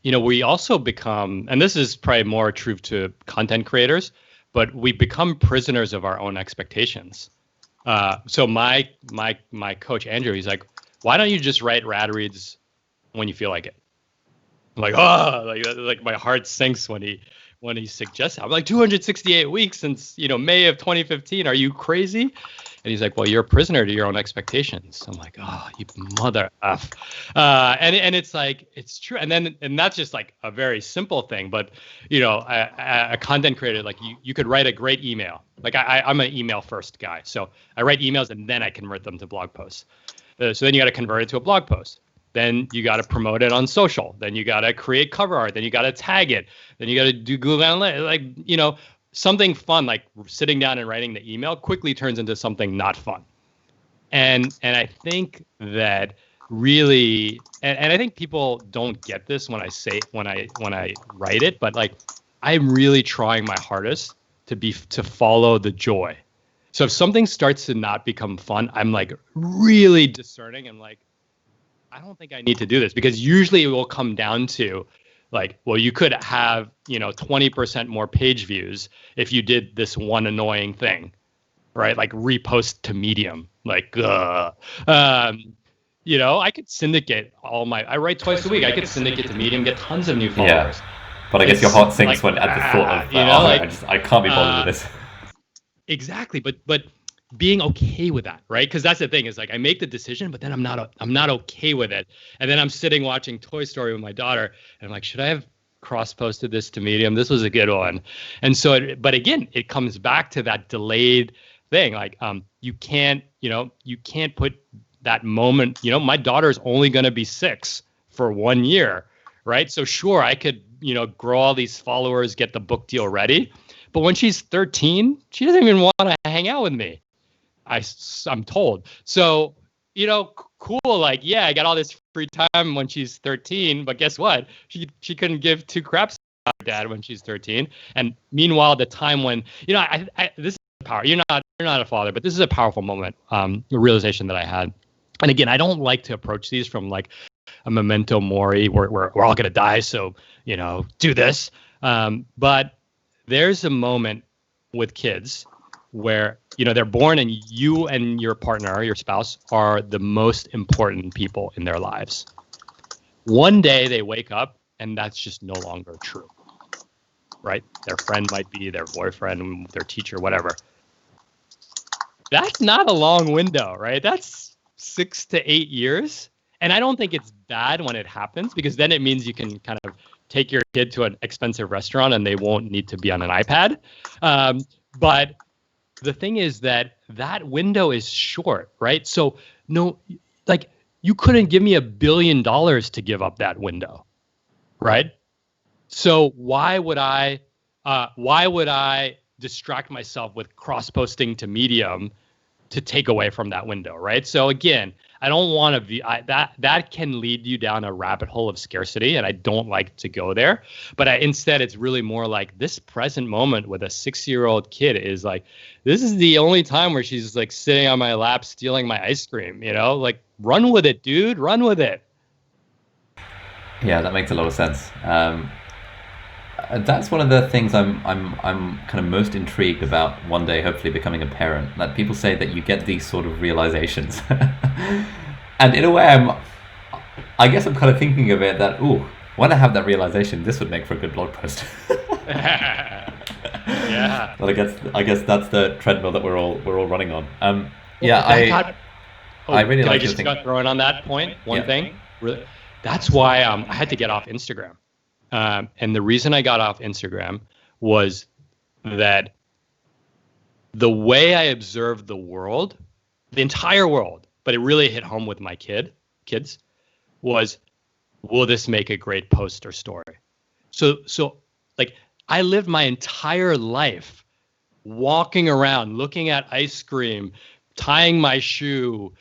we also become, and this is probably more true to content creators, but we become prisoners of our own expectations. So my coach, Andrew, he's like, why don't you just write rad reads when you feel like it? I'm like, like my heart sinks when he suggests that. I'm like, 268 weeks since, May of 2015. Are you crazy? And he's like, well, you're a prisoner to your own expectations. I'm like, oh, you mother F. And it's like, it's true. And that's just like a very simple thing. But, a content creator, like you could write a great email. Like I'm an email first guy. So I write emails and then I convert them to blog posts. So then you got to convert it to a blog post. Then you got to promote it on social. Then you got to create cover art. Then you got to tag it. Then you got to do Google Analytics. Like, something fun, like sitting down and writing the email, quickly turns into something not fun. And I think that really, and I think people don't get this when I write it, but like I'm really trying my hardest to follow the joy. So if something starts to not become fun, I'm like really discerning and like, I don't think I need to do this, because usually it will come down to like, well, you could have, 20% more page views if you did this one annoying thing, right? Like repost to Medium, like, I could syndicate I write twice a week. I could syndicate to Medium, get tons of new followers. Yeah. But I guess your heart sinks when at the thought of, I can't be bothered with this. Exactly. But being okay with that, right? Because that's the thing, is like I make the decision, but then I'm not okay with it. And then I'm sitting watching Toy Story with my daughter, and I'm like, should I have cross-posted this to Medium? This was a good one. And so, but again, it comes back to that delayed thing. Like, you can't put that moment. My daughter's only going to be 6 for 1 year, right? So sure, I could grow all these followers, get the book deal ready, but when she's 13, she doesn't even want to hang out with me. I'm told. So, cool. Like, yeah, I got all this free time when she's 13, but guess what? She couldn't give two craps about dad when she's 13. And meanwhile, the time when, this is power. You're not a father, but this is a powerful moment, a realization that I had. And again, I don't like to approach these from like a memento mori, where we're all going to die. So, do this. But there's a moment with kids where, they're born and you and your partner, your spouse, are the most important people in their lives. One day they wake up and that's just no longer true, right? Their friend might be their boyfriend, their teacher, whatever. That's not a long window, right? That's 6 to 8 years. And I don't think it's bad when it happens, because then it means you can kind of take your kid to an expensive restaurant and they won't need to be on an iPad. But the thing is that window is short, right? So no, like you couldn't give me $1 billion to give up that window, right? So why would I distract myself with cross-posting to Medium to take away from that window, right? So again, I don't want to be that can lead you down a rabbit hole of scarcity, and I don't like to go there. But instead, it's really more like this present moment with a 6-year-old kid is like, this is the only time where she's like sitting on my lap, stealing my ice cream. Like run with it, dude, run with it. Yeah, that makes a lot of sense. That's one of the things I'm kind of most intrigued about one day, hopefully becoming a parent. That people say that you get these sort of realizations, and in a way, I guess I'm kind of thinking of it that, when I have that realization, this would make for a good blog post. Yeah. But I guess that's the treadmill that we're all running on. I really like. I just got thrown on that point. One thing, really, that's why I had to get off Instagram. And the reason I got off Instagram was that the way I observed the world, the entire world, but it really hit home with my kids, was, will this make a great post or story? So like I lived my entire life walking around, looking at ice cream, tying my shoe,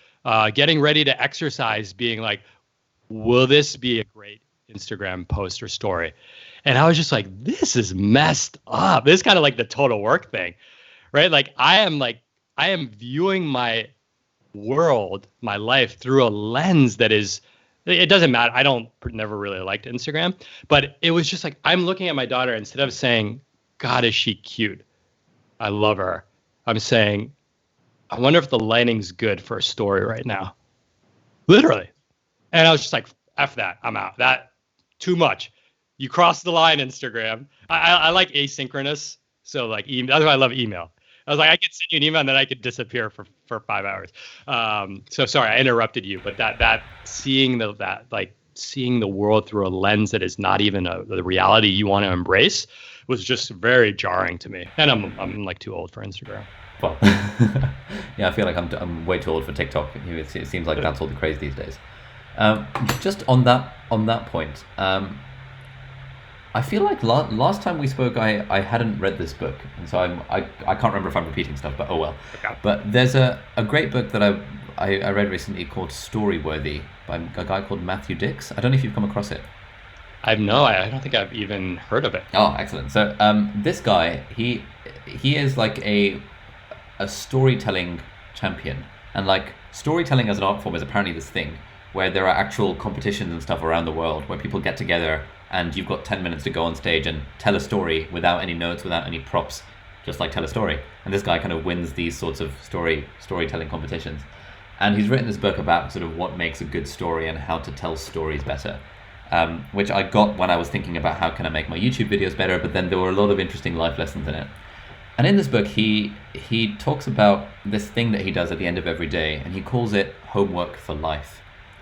getting ready to exercise, being like, will this be a great Instagram post or story? And I was just like, this is messed up. This is kind of like the total work thing, right? Like I am viewing my world, my life through a lens that is, it doesn't matter. I never really liked Instagram, but it was just like, I'm looking at my daughter, instead of saying, God, is she cute? I love her. I'm saying, I wonder if the lighting's good for a story right now. Literally. And I was just like, F that, I'm out. That, too much. You crossed the line, Instagram. I like asynchronous. So like email, that's why I love email. I was like, I could send you an email and then I could disappear for 5 hours. So sorry, I interrupted you, but that seeing the world through a lens that is not even the reality you want to embrace was just very jarring to me. And I'm like too old for Instagram. Well, yeah, I feel like I'm way too old for TikTok. It seems like that's all the craze these days. Just on that point, I feel like last time we spoke, I hadn't read this book, and so I can't remember if I'm repeating stuff, but oh well. Okay. But there's a great book that I read recently called Storyworthy by a guy called Matthew Dix. I don't know if you've come across it. I don't think I've even heard of it. Oh, excellent. So this guy, he is like a storytelling champion, and like storytelling as an art form is apparently this thing where there are actual competitions and stuff around the world where people get together and you've got 10 minutes to go on stage and tell a story without any notes, without any props, just like tell a story. And this guy kind of wins these sorts of storytelling competitions. And he's written this book about sort of what makes a good story and how to tell stories better, which I got when I was thinking about how can I make my YouTube videos better, but then there were a lot of interesting life lessons in it. And in this book, he talks about this thing that he does at the end of every day, and he calls it homework for life.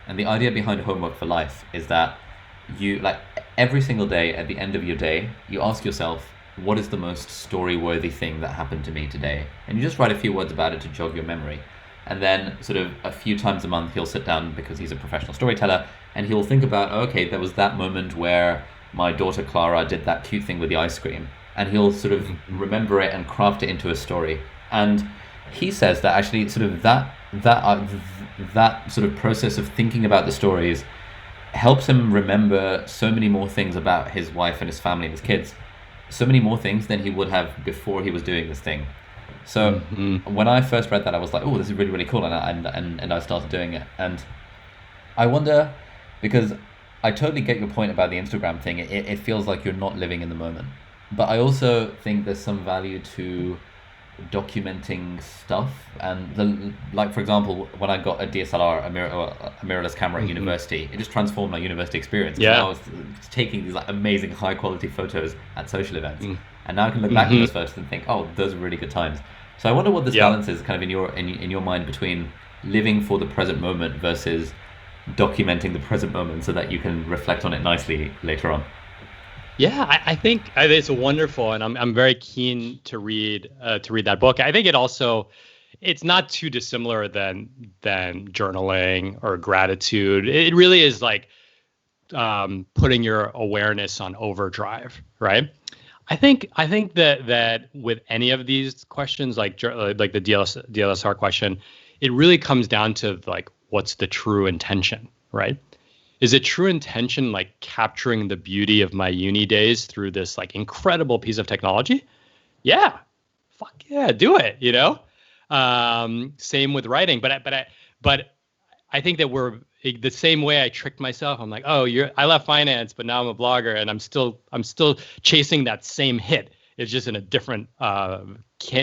And the idea behind homework for life is that you, like every single day, at the end of your day, you ask yourself, what is the most story-worthy thing that happened to me today? And you just write a few words about it to jog your memory. And then sort of a few times a month, he'll sit down, because he's a professional storyteller, and he'll think about, okay, there was that moment where my daughter Clara did that cute thing with the ice cream. And he'll sort of remember it and craft it into a story. And he says that actually sort of that sort of process of thinking about the stories helps him remember so many more things about his wife and his family and his kids, so many more things than he would have before he was doing this thing. So when I first read that, I was like, oh, this is really, really cool. And I started doing it. And I wonder, because I totally get your point about the Instagram thing. It feels like you're not living in the moment. But I also think there's some value to documenting stuff. And like, for example, when I got a DSLR, a mirrorless camera at university, it just transformed my university experience. Yeah. I was taking these like amazing high quality photos at social events. And now I can look back at those photos and think, oh, those were really good times. So I wonder what this balance is kind of in your mind between living for the present moment versus documenting the present moment so that you can reflect on it nicely later on. Yeah, I think it's wonderful, and I'm very keen to read that book. I think it's not too dissimilar than journaling or gratitude. It really is like putting your awareness on overdrive, right? I think that with any of these questions, like the DLSR question, it really comes down to like, what's the true intention, right? Is it true intention like capturing the beauty of my uni days through this like incredible piece of technology? Yeah, fuck yeah, do it. Same with writing, but I think that we're the same way I tricked myself. I'm like, oh, I left finance, but now I'm a blogger, and I'm still chasing that same hit. It's just in a different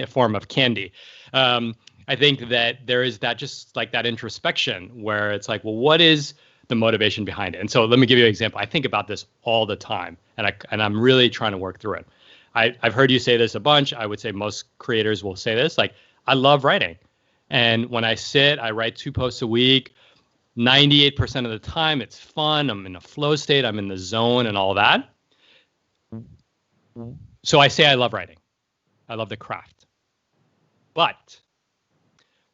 form of candy. I think that there is that just like that introspection where it's like, well, what is the motivation behind it? And so let me give you an example. I think about this all the time, and I'm really trying to work through it. I've heard you say this a bunch. I would say most creators will say this. Like, I love writing, and when I write 2 posts a week. 98% of the time, it's fun. I'm in a flow state. I'm in the zone and all that. So I say I love writing. I love the craft. But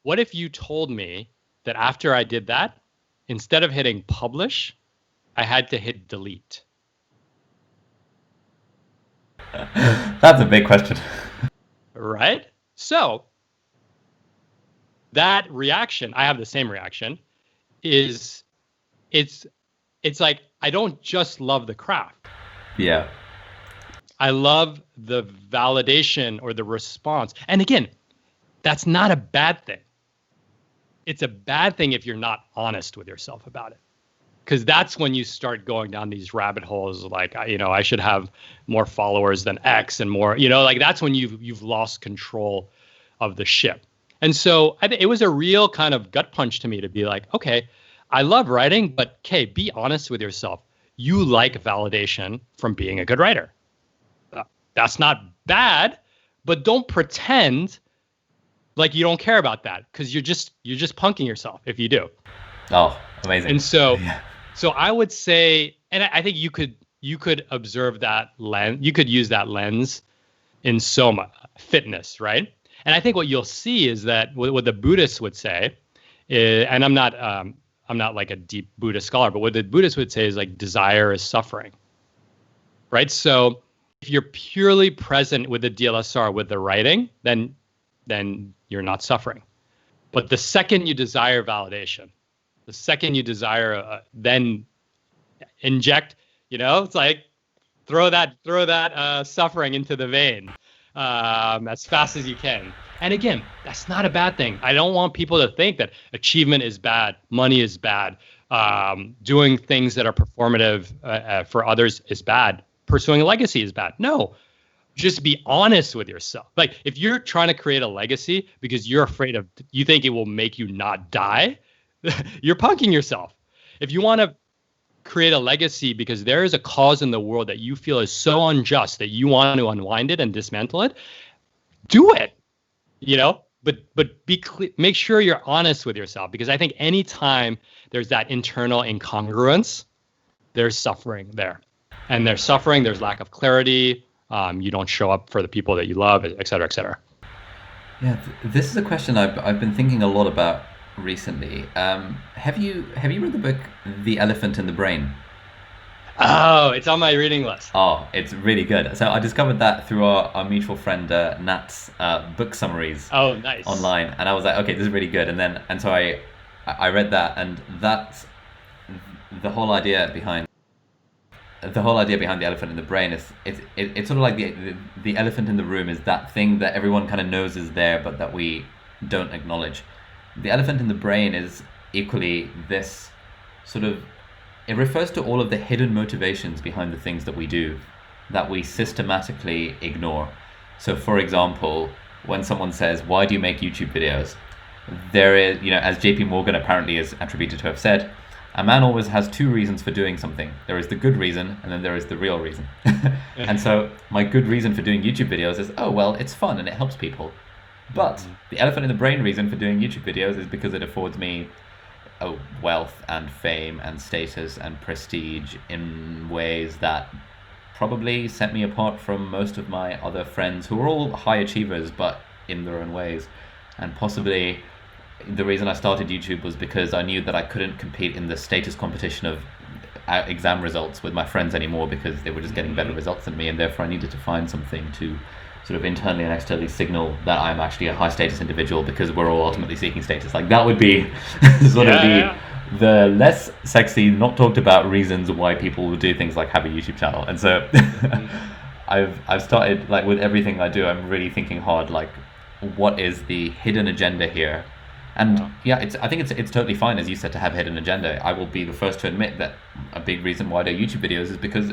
what if you told me that after I did that, instead of hitting publish, I had to hit delete? That's a big question. Right? So that reaction, I have the same reaction, is it's like, I don't just love the craft. Yeah. I love the validation or the response. And again, that's not a bad thing. It's a bad thing if you're not honest with yourself about it. Because that's when you start going down these rabbit holes like, I should have more followers than X and more, like that's when you've lost control of the ship. And so it was a real kind of gut punch to me to be like, okay, I love writing, but be honest with yourself. You like validation from being a good writer. That's not bad, but don't pretend like you don't care about that, because you're just punking yourself if you do. Oh, amazing. And so, so I would say, and I think you could observe that lens. You could use that lens in Soma fitness, right? And I think what you'll see is that what the Buddhists would say, and I'm not like a deep Buddhist scholar, but what the Buddhists would say is like desire is suffering, right? So if you're purely present with the DLSR, with the writing, then you're not suffering. But the second you desire validation, the second you desire, then inject, it's like throw that suffering into the vein as fast as you can. And again, that's not a bad thing. I don't want people to think that achievement is bad, money is bad, doing things that are performative for others is bad, pursuing a legacy is bad. No, just be honest with yourself. Like, if you're trying to create a legacy because you think it will make you not die, you're punking yourself. If you want to create a legacy because there is a cause in the world that you feel is so unjust that you want to unwind it and dismantle it, do it. But be clear, make sure you're honest with yourself, because I think anytime there's that internal incongruence, there's suffering there. And there's suffering, there's lack of clarity. You don't show up for the people that you love, et cetera, et cetera. Yeah, this is a question I've been thinking a lot about recently. Have you read the book The Elephant in the Brain? Oh, it's on my reading list. Oh, it's really good. So I discovered that through our mutual friend Nat's book summaries. Oh, nice. Online, and I was like, okay, this is really good. And so I read that, and the whole idea behind the elephant in the brain is it's sort of like the elephant in the room is that thing that everyone kind of knows is there but that we don't acknowledge. The elephant in the brain is equally this sort of, it refers to all of the hidden motivations behind the things that we do that we systematically ignore. So for example, when someone says, why do you make YouTube videos? There is, as JP Morgan apparently is attributed to have said, a man always has two reasons for doing something. There is the good reason, and then there is the real reason. And so my good reason for doing YouTube videos is, oh, well, it's fun and it helps people. But the elephant in the brain reason for doing YouTube videos is because it affords me wealth and fame and status and prestige in ways that probably set me apart from most of my other friends who are all high achievers, but in their own ways. And possibly the reason I started YouTube was because I knew that I couldn't compete in the status competition of exam results with my friends anymore because they were just getting better results than me, and therefore I needed to find something to sort of internally and externally signal that I'm actually a high status individual, because we're all ultimately seeking status. Like that would be the less sexy, not talked about reasons why people would do things like have a YouTube channel. And so I've started, like with everything I do, I'm really thinking hard, like what is the hidden agenda here? And I think it's totally fine, as you said, to have a hidden agenda. I will be the first to admit that a big reason why I do YouTube videos is because,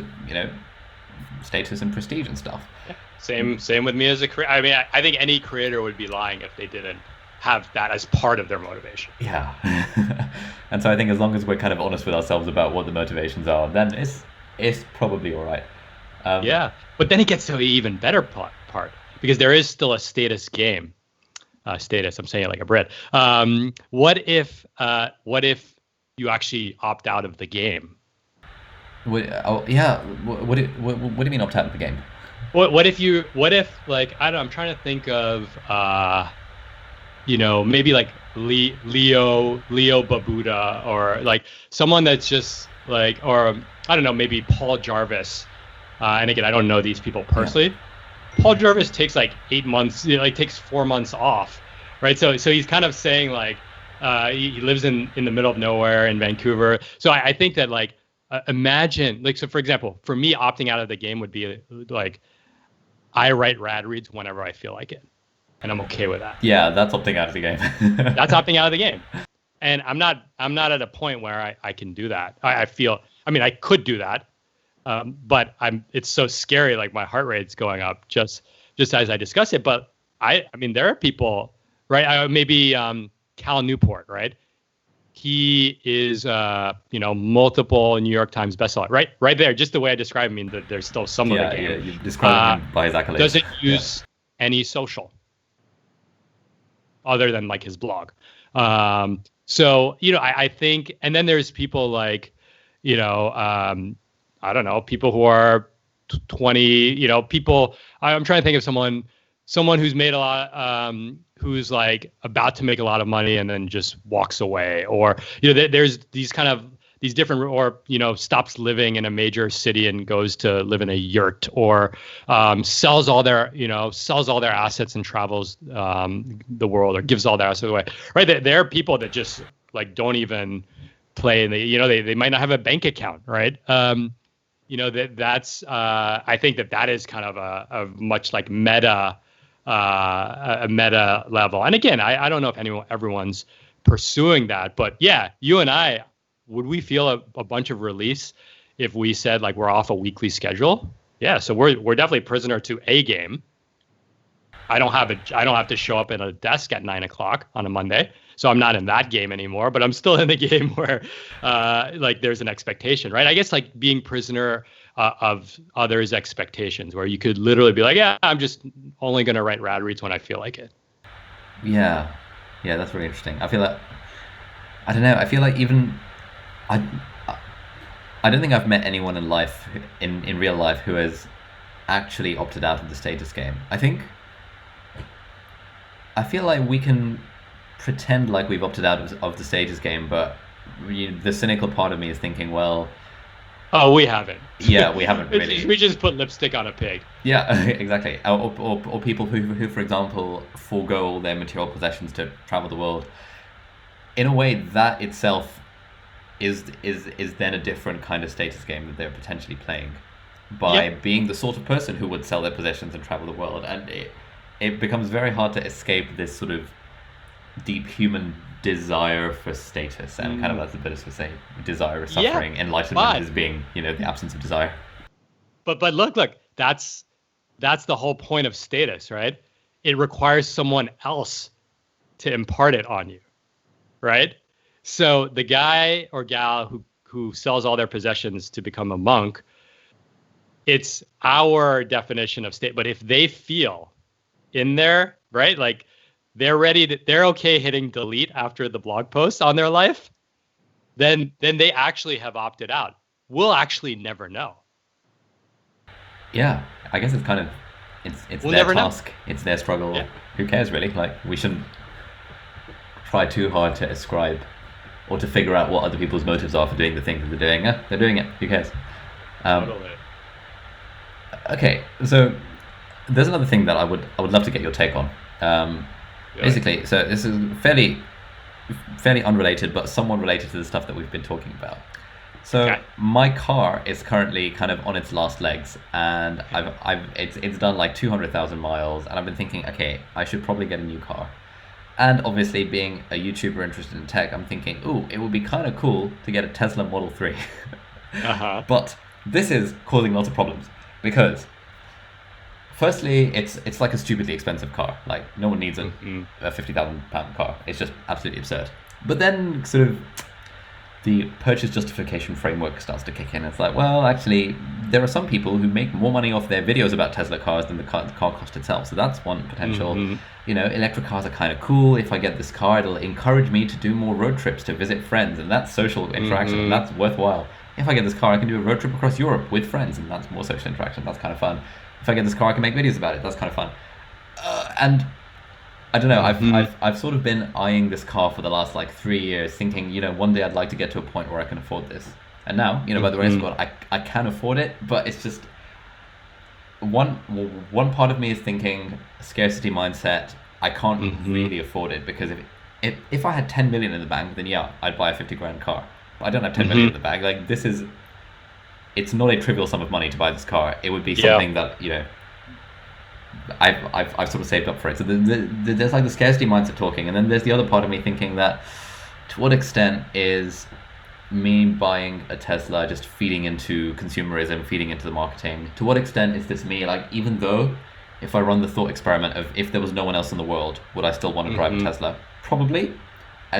status and prestige and stuff. Yeah. Same with me as a creator. I mean, I think any creator would be lying if they didn't have that as part of their motivation. Yeah. And so I think as long as we're kind of honest with ourselves about what the motivations are, then it's probably all right. But then it gets to the even better part, because there is still a status game. Status, I'm saying it like a Brit. What if you actually opt out of the game? What do you mean opt out of the game? What if like, I don't know, I'm trying to think of maybe like Leo Babuda, or like someone that's just like, or I don't know, maybe Paul Jarvis. And again, I don't know these people personally. Yeah. Paul Jarvis takes like 8 months, takes 4 months off, right? So he's kind of saying like, he lives in the middle of nowhere in Vancouver. So I think that like, imagine, like, so for example, for me, opting out of the game would be like, I write rad reads whenever I feel like it, and I'm okay with that. Yeah, that's opting out of the game. That's opting out of the game. And I'm not at a point where I can do that. I feel, I mean, I could do that. But it's so scary, like my heart rate's going up just as I discuss it. But I mean, there are people, right? Maybe Cal Newport, right? He is, multiple New York Times bestseller, right there. Just the way I describe him, I mean, there's still some of the game. Yeah, you describe him by his accolades. Doesn't use any social other than like his blog. So, I think, and then there's people like, I don't know, people who are 20, people, I'm trying to think of someone who's made a lot, who's like about to make a lot of money and then just walks away, or, there's these different, or, stops living in a major city and goes to live in a yurt, or sells all their assets and travels the world, or gives all their assets away, right? There are people that just like don't even play, and they might not have a bank account, right? That's I think that is kind of a much like meta level. And again, I don't know if everyone's pursuing that, but yeah, you and I, would we feel a bunch of release if we said like we're off a weekly schedule? Yeah, so we're definitely prisoner to a game. I don't have to show up at a desk at 9:00 on a Monday. So I'm not in that game anymore, but I'm still in the game where like there's an expectation, right? I guess like being prisoner of others' expectations, where you could literally be like, yeah, I'm just only going to write rad reads when I feel like it. Yeah, that's really interesting. I feel like, I don't know, I feel like even, I don't think I've met anyone in life, in real life, who has actually opted out of the status game. I feel like we can pretend like we've opted out of the status game, but the cynical part of me is thinking, well, we haven't. Yeah, we haven't really. We just put lipstick on a pig. Yeah, exactly. Or people who, for example, forego all their material possessions to travel the world. In a way, that itself is then a different kind of status game that they're potentially playing by Yep. being the sort of person who would sell their possessions and travel the world, and it becomes very hard to escape this sort of deep human desire for status, and kind of, as the Buddhists would say, desire is Yeah, suffering, enlightenment but is being, the absence of desire. but look, that's the whole point of status, right? It requires someone else to impart it on you, right? So the guy or gal who sells all their possessions to become a monk, it's our definition of state. But if they feel in there, right, like they're okay hitting delete after the blog post on their life, then they actually have opted out. We'll actually never know. Yeah, I guess it's kind of it's We'll their never know. task, it's their struggle. Yeah. Who cares really? Like, we shouldn't try too hard to ascribe or to figure out what other people's motives are for doing the thing that they're doing. They're doing it. Who cares? Totally. Okay, so there's another thing that I would love to get your take on. Yeah. Basically, so this is fairly unrelated, but somewhat related to the stuff that we've been talking about. So Okay. my car is currently kind of on its last legs, and it's done like 200,000 miles, and I've been thinking, okay, I should probably get a new car. And obviously, being a YouTuber interested in tech, I'm thinking, ooh, it would be kind of cool to get a Tesla Model 3. Uh-huh. But this is causing lots of problems because, firstly, it's like a stupidly expensive car. Like, no one needs a £50,000 car. It's just absolutely absurd. But then, sort of, the purchase justification framework starts to kick in. It's like, well, actually, there are some people who make more money off their videos about Tesla cars than the car cost itself. So that's one potential. Electric cars are kind of cool. If I get this car, it'll encourage me to do more road trips, to visit friends, and that's social interaction, and that's worthwhile. If I get this car, I can do a road trip across Europe with friends, and that's more social interaction. That's kind of fun. If I get this car, I can make videos about it. That's kind of fun. And I don't know. I've sort of been eyeing this car for the last like 3 years, thinking, one day I'd like to get to a point where I can afford this. And now, by the grace of God, I can afford it. But it's just one part of me is thinking scarcity mindset. I can't really afford it, because if I had 10 million in the bank, then yeah, I'd buy a 50 grand car. But I don't have 10 million in the bank. Like, it's not a trivial sum of money to buy this car. It would be something that I've sort of saved up for it. So there's like the scarcity mindset talking, and then there's the other part of me thinking that, to what extent is me buying a Tesla just feeding into consumerism, feeding into the marketing? To what extent is this me, like, even though if I run the thought experiment of if there was no one else in the world, would I still want to drive a Tesla? Probably.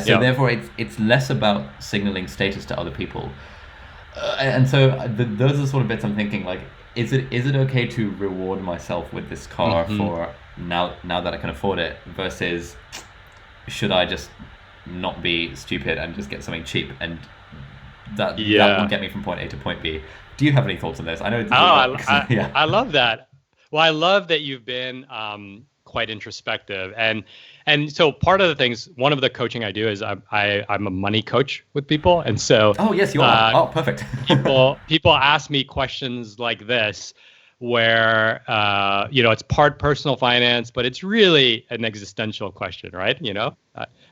So therefore it's less about signaling status to other people. And so those are the sort of bits I'm thinking, like, is it okay to reward myself with this car for now that I can afford it, versus should I just not be stupid and just get something cheap, and that will get me from point A to point B? Do you have any thoughts on this? I know. I love that. Well, I love that you've been quite introspective, and so part of the things, one of the coaching I do is I'm a money coach with people, and so oh yes, you are. Perfect. people ask me questions like this, where it's part personal finance, but it's really an existential question, right?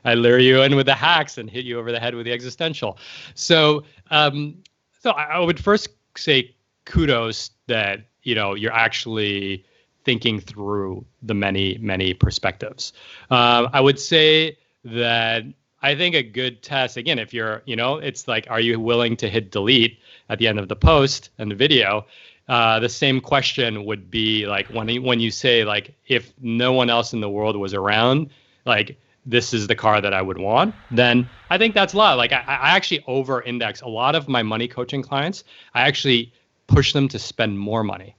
I lure you in with the hacks and hit you over the head with the existential. So I would first say kudos that you're actually thinking through the many perspectives. I would say that I think a good test, again, if you're, it's like, are you willing to hit delete at the end of the post and the video? The same question would be like, when you say, like, if no one else in the world was around, like, this is the car that I would want, then I think that's a lot. Like, I actually over index a lot of my money coaching clients. I actually push them to spend more money.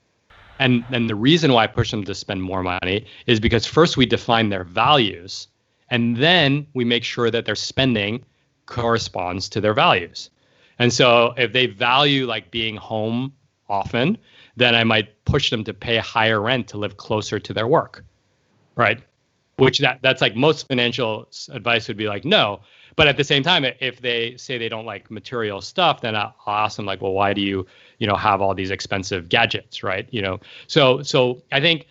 And the reason why I push them to spend more money is because first we define their values, and then we make sure that their spending corresponds to their values. And so if they value like being home often, then I might push them to pay a higher rent to live closer to their work, right? Which that's like most financial advice would be like, no. But at the same time, if they say they don't like material stuff, then I'll ask them like, well, why do you have all these expensive gadgets, right? So I think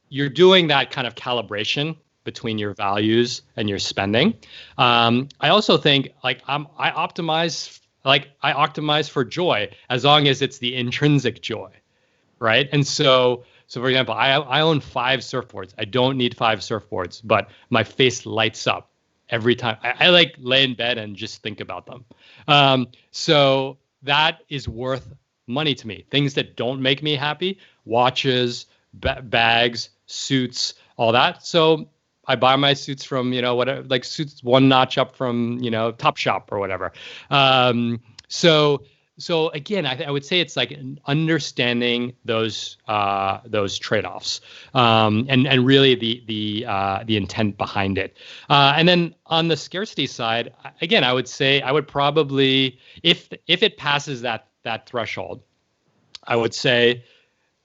you're doing that kind of calibration between your values and your spending. I also think like I optimize like I optimize for joy as long as it's the intrinsic joy, right? And so for example, I own 5 surfboards. I don't need 5 surfboards, but my face lights up every time. I like lay in bed and just think about them. So that is worth money to me. Things that don't make me happy, watches, bags, suits, all that. So I buy my suits from, whatever, like suits one notch up from, Top Shop or whatever. So again, I would say it's like understanding those trade-offs, and really the intent behind it. And then on the scarcity side, again, I would say I would probably, if it passes that threshold, I would say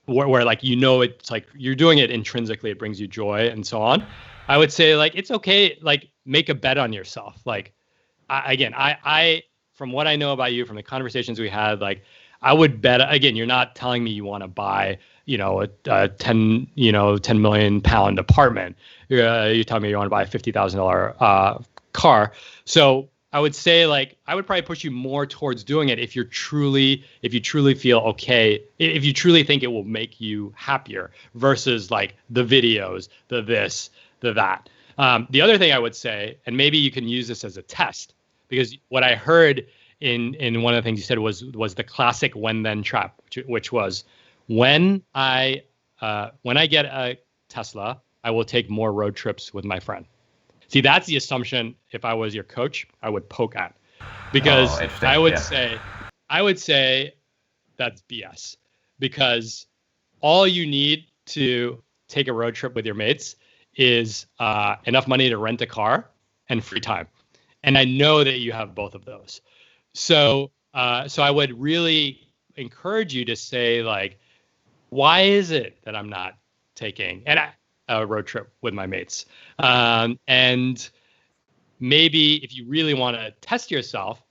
where like it's like you're doing it intrinsically, it brings you joy and so on. I would say like it's okay, like make a bet on yourself. Like I from what I know about you, from the conversations we had, like I would bet, again, you're not telling me you want to buy, a 10 million pound apartment. You're telling me you want to buy a $50,000 car. So I would say like I would probably push you more towards doing it if you truly feel okay, if you truly think it will make you happier, versus like the videos, the this, the that. The other thing I would say, and maybe you can use this as a test, because what I heard in one of the things you said was the classic when then trap, which was when I get a Tesla, I will take more road trips with my friend. See, that's the assumption. If I was your coach, I would poke at, because I would say that's BS, because all you need to take a road trip with your mates is enough money to rent a car and free time. And I know that you have both of those. So I would really encourage you to say like, why is it that I'm not taking a road trip with my mates? And maybe if you really want to test yourself,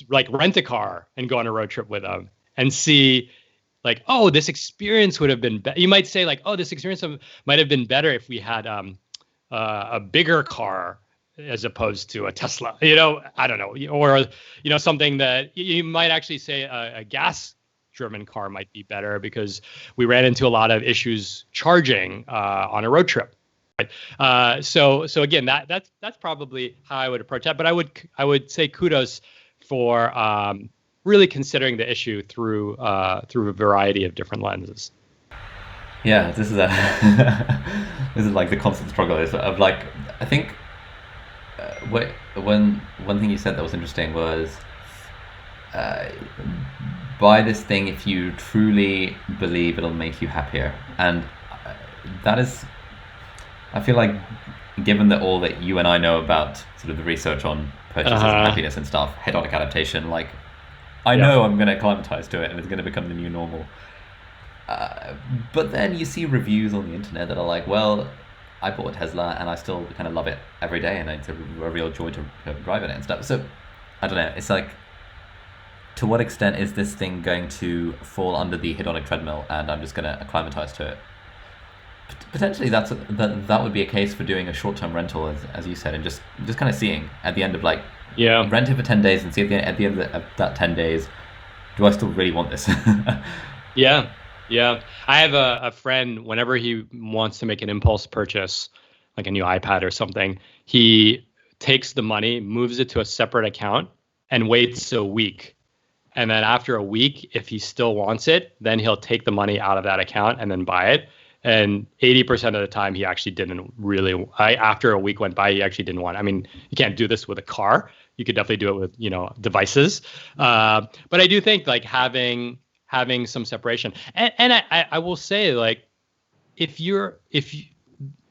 like rent a car and go on a road trip with them and see like, oh, this experience would have been better. You might say like, oh, this experience might have been better if we had a bigger car as opposed to a Tesla, I don't know, or, something that you might actually say a gas driven car might be better because we ran into a lot of issues charging on a road trip. Right? So again, that's probably how I would approach that. But I would say kudos for really considering the issue through a variety of different lenses. Yeah, this is this is like the constant struggle of like, I think one thing you said that was interesting was buy this thing if you truly believe it'll make you happier. And that is, I feel like, given that all that you and I know about sort of the research on purchases and happiness and stuff, hedonic adaptation, like I know I'm going to acclimatize to it and it's going to become the new normal. But then you see reviews on the internet that are like, well, I bought a Tesla and I still kind of love it every day and it's a real joy to drive it and stuff. So I don't know, it's like, to what extent is this thing going to fall under the hedonic treadmill and I'm just going to acclimatize to it? Potentially that would be a case for doing a short-term rental, as you said, and just kind of seeing at the end of like, rent it for 10 days and see at the end of that 10 days, do I still really want this? Yeah. I have a friend, whenever he wants to make an impulse purchase, like a new iPad or something, he takes the money, moves it to a separate account and waits a week. And then after a week, if he still wants it, then he'll take the money out of that account and then buy it. And 80% of the time, he actually didn't really, after a week went by, he actually didn't want it. I mean, you can't do this with a car. You could definitely do it with, devices. But I do think like having some separation. And I will say, like, if you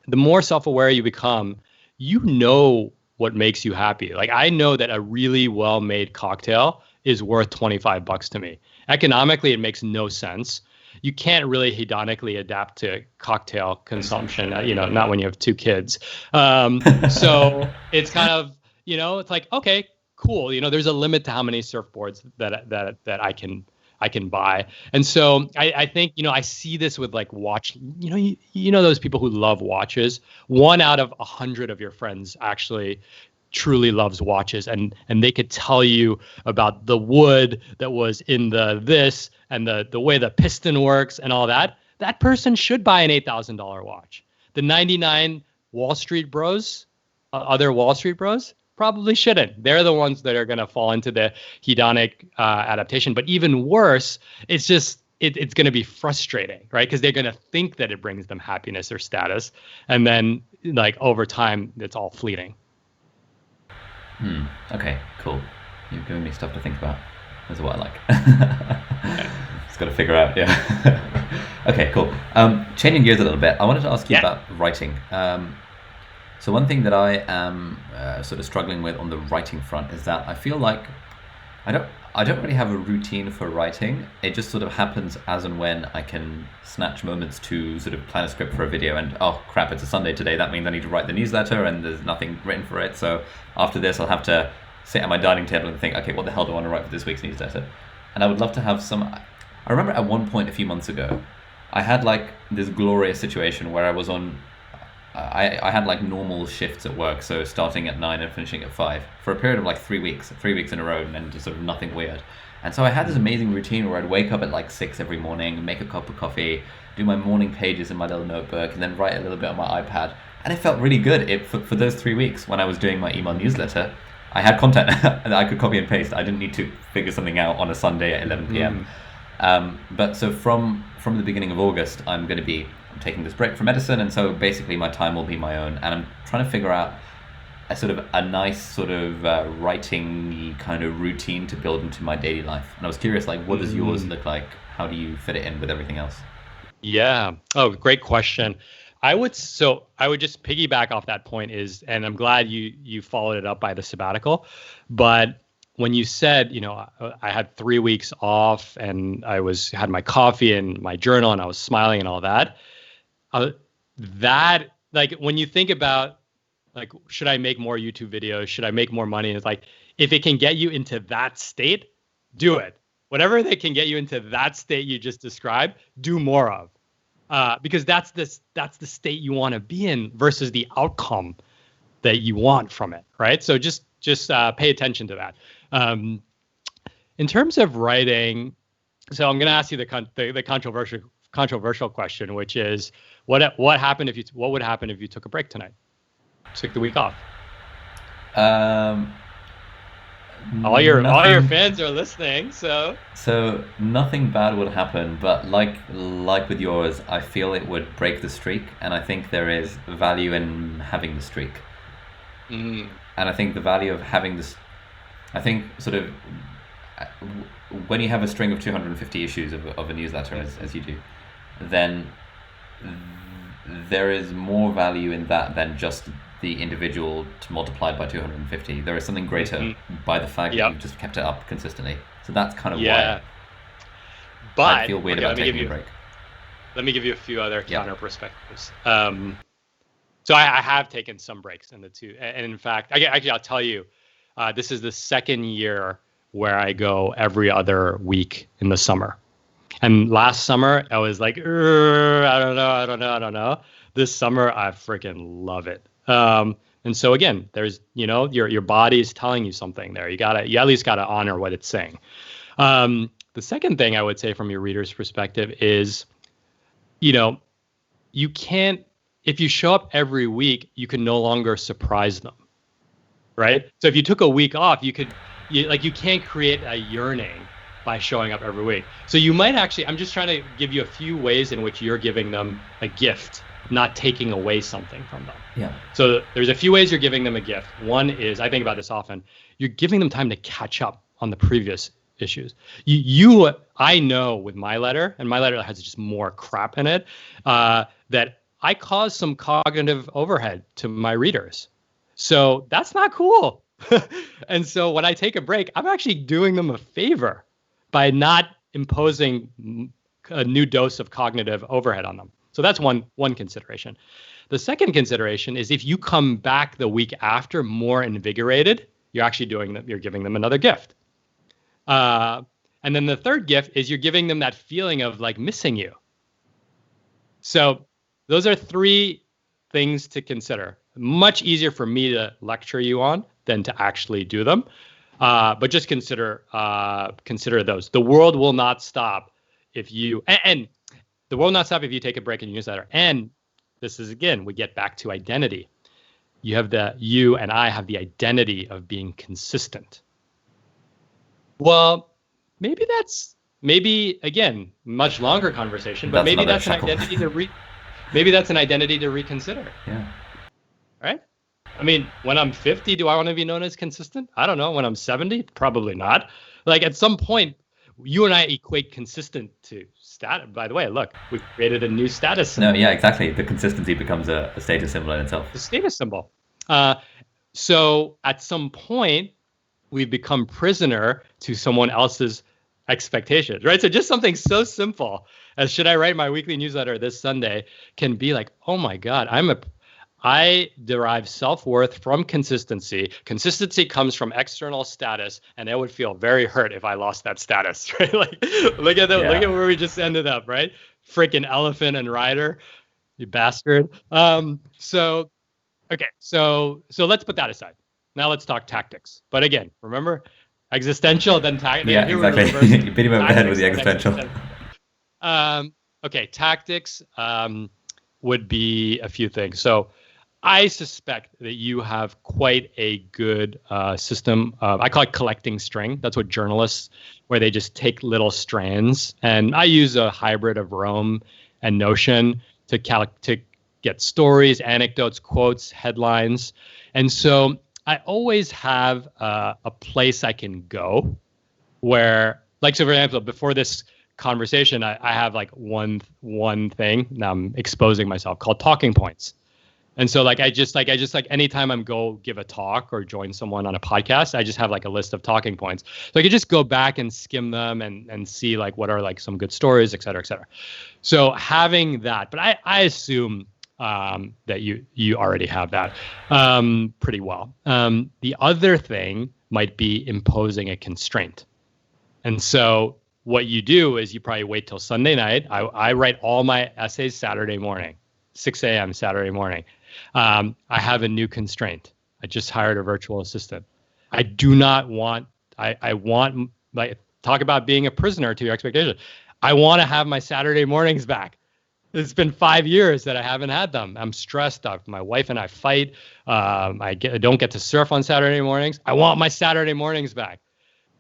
the more self-aware you become, what makes you happy. Like, I know that a really well-made cocktail is worth $25 to me. Economically, it makes no sense. You can't really hedonically adapt to cocktail consumption, not when you have 2 kids. So it's kind of, it's like, okay, cool. There's a limit to how many surfboards that I can buy. And so I think, I see this with like watch, those people who love watches. 1 out of 100 of your friends actually truly loves watches, and they could tell you about the wood that was in the this and the way the piston works and all that, that person should buy an $8,000 watch. The 99 Wall Street bros, other Wall Street bros, probably shouldn't. They're the ones that are going to fall into the hedonic adaptation. But even worse, it's just it's going to be frustrating, right? Because they're going to think that it brings them happiness or status, and then like over time, it's all fleeting. Okay, cool. You've given me stuff to think about. That's what I like. Just got to figure out, yeah. Okay, cool. Changing gears a little bit, I wanted to ask you about writing. So one thing that I am sort of struggling with on the writing front is that I feel like I don't really have a routine for writing. It just sort of happens as and when I can snatch moments to sort of plan a script for a video and, oh crap, it's a Sunday today. That means I need to write the newsletter and there's nothing written for it. So after this, I'll have to sit at my dining table and think, okay, what the hell do I want to write for this week's newsletter? And I would love to have some... I remember at one point a few months ago, I had like this glorious situation where I was on... I had like normal shifts at work, so starting at 9 and finishing at 5 for a period of like 3 weeks in a row, and just sort of nothing weird. And so I had this amazing routine where I'd wake up at like 6 every morning, make a cup of coffee, do my morning pages in my little notebook, and then write a little bit on my iPad. And it felt really good. For those 3 weeks when I was doing my email newsletter, I had content that I could copy and paste. I didn't need to figure something out on a Sunday at 11 p.m. But so from the beginning of August, I'm taking this break from medicine, and so basically my time will be my own, and I'm trying to figure out a nice sort of writing kind of routine to build into my daily life. And I was curious, like, what does yours look like? How do you fit it in with everything else? Yeah. Oh, great question. I would just piggyback off that point and I'm glad you followed it up by the sabbatical. But when you said, I had 3 weeks off and I had my coffee and my journal and I was smiling and all that, that, like, when you think about, like, should I make more YouTube videos? Should I make more money? And it's like, if it can get you into that state, do it. Whatever that can get you into that state you just described, do more of. Because that's the state you want to be in versus the outcome that you want from it, right? So just pay attention to that. In terms of writing, so I'm going to ask you the controversial question, which is what would happen if you took a break tonight, took the week off? All your fans are listening, so nothing bad would happen, but like with yours, I feel it would break the streak, and I think there is value in having the streak. And I think the value of having this, I think sort of when you have a string of 250 issues of a newsletter as you do, then there is more value in that than just the individual multiplied by 250. There is something greater by the fact that you've just kept it up consistently. So that's kind of why but I feel weird about taking a break. Let me give you a few other counter perspectives. So I have taken some breaks in the two. And in fact, I'll tell you, this is the second year where I go every other week in the summer. And last summer, I was like, I don't know. This summer, I freaking love it. And so again, there's, your body is telling you something there. You at least gotta honor what it's saying. The second thing I would say from your reader's perspective is, you can't, if you show up every week, you can no longer surprise them, right? So if you took a week off, you can't create a yearning by showing up every week. So you might actually, I'm just trying to give you a few ways in which you're giving them a gift, not taking away something from them. Yeah. So there's a few ways you're giving them a gift. One is, I think about this often, you're giving them time to catch up on the previous issues. I know with my letter, and my letter has just more crap in it, that I cause some cognitive overhead to my readers. So that's not cool. And so when I take a break, I'm actually doing them a favor by not imposing a new dose of cognitive overhead on them. So that's one consideration. The second consideration is if you come back the week after more invigorated, you're giving them another gift. And then the third gift is you're giving them that feeling of like missing you. So those are three things to consider. Much easier for me to lecture you on than to actually do them. But just consider those. The world will not stop if you and the world will not stop if you take a break in your newsletter. And this is, again, we get back to identity. You and I have the identity of being consistent. Well, maybe again, much longer conversation, but maybe that's an identity to reconsider. Yeah. Right? I mean, when I'm 50, do I want to be known as consistent? I don't know. When I'm 70, probably not. Like, at some point, you and I equate consistent to status. By the way, look, we've created a new status symbol. No, yeah, exactly. The consistency becomes a status symbol in itself. The status symbol. So at some point, we've become prisoner to someone else's expectations, right? So just something so simple as, should I write my weekly newsletter this Sunday, can be like, oh my God, I derive self-worth from consistency. Consistency comes from external status, and I would feel very hurt if I lost that status, right? Like, look at where we just ended up, right? Freaking elephant and rider, you bastard. So let's put that aside. Now let's talk tactics. But again, remember, existential, then tactics. Yeah, exactly. You beat him over the head with the existential. Okay, tactics would be a few things. So I suspect that you have quite a good system of, I call it collecting string. That's what journalists, where they just take little strands. And I use a hybrid of Rome and Notion to get stories, anecdotes, quotes, headlines. And so I always have a place I can go where, like, so for example, before this conversation, I have like one thing, now I'm exposing myself, called talking points. And so I just anytime I'm go give a talk or join someone on a podcast, I just have like a list of talking points. So I could just go back and skim them and see like what are like some good stories, et cetera, et cetera. So having that, but I assume that you already have that pretty well. The other thing might be imposing a constraint. And so what you do is you probably wait till Sunday night. I write all my essays Saturday morning, 6 a.m. Saturday morning. I have a new constraint. I just hired a virtual assistant. I do not want, I want, like, talk about being a prisoner to your expectation. I want to have my Saturday mornings back. It's been 5 years that I haven't had them. I'm stressed out. My wife and I fight. I don't get to surf on Saturday mornings. I want my Saturday mornings back.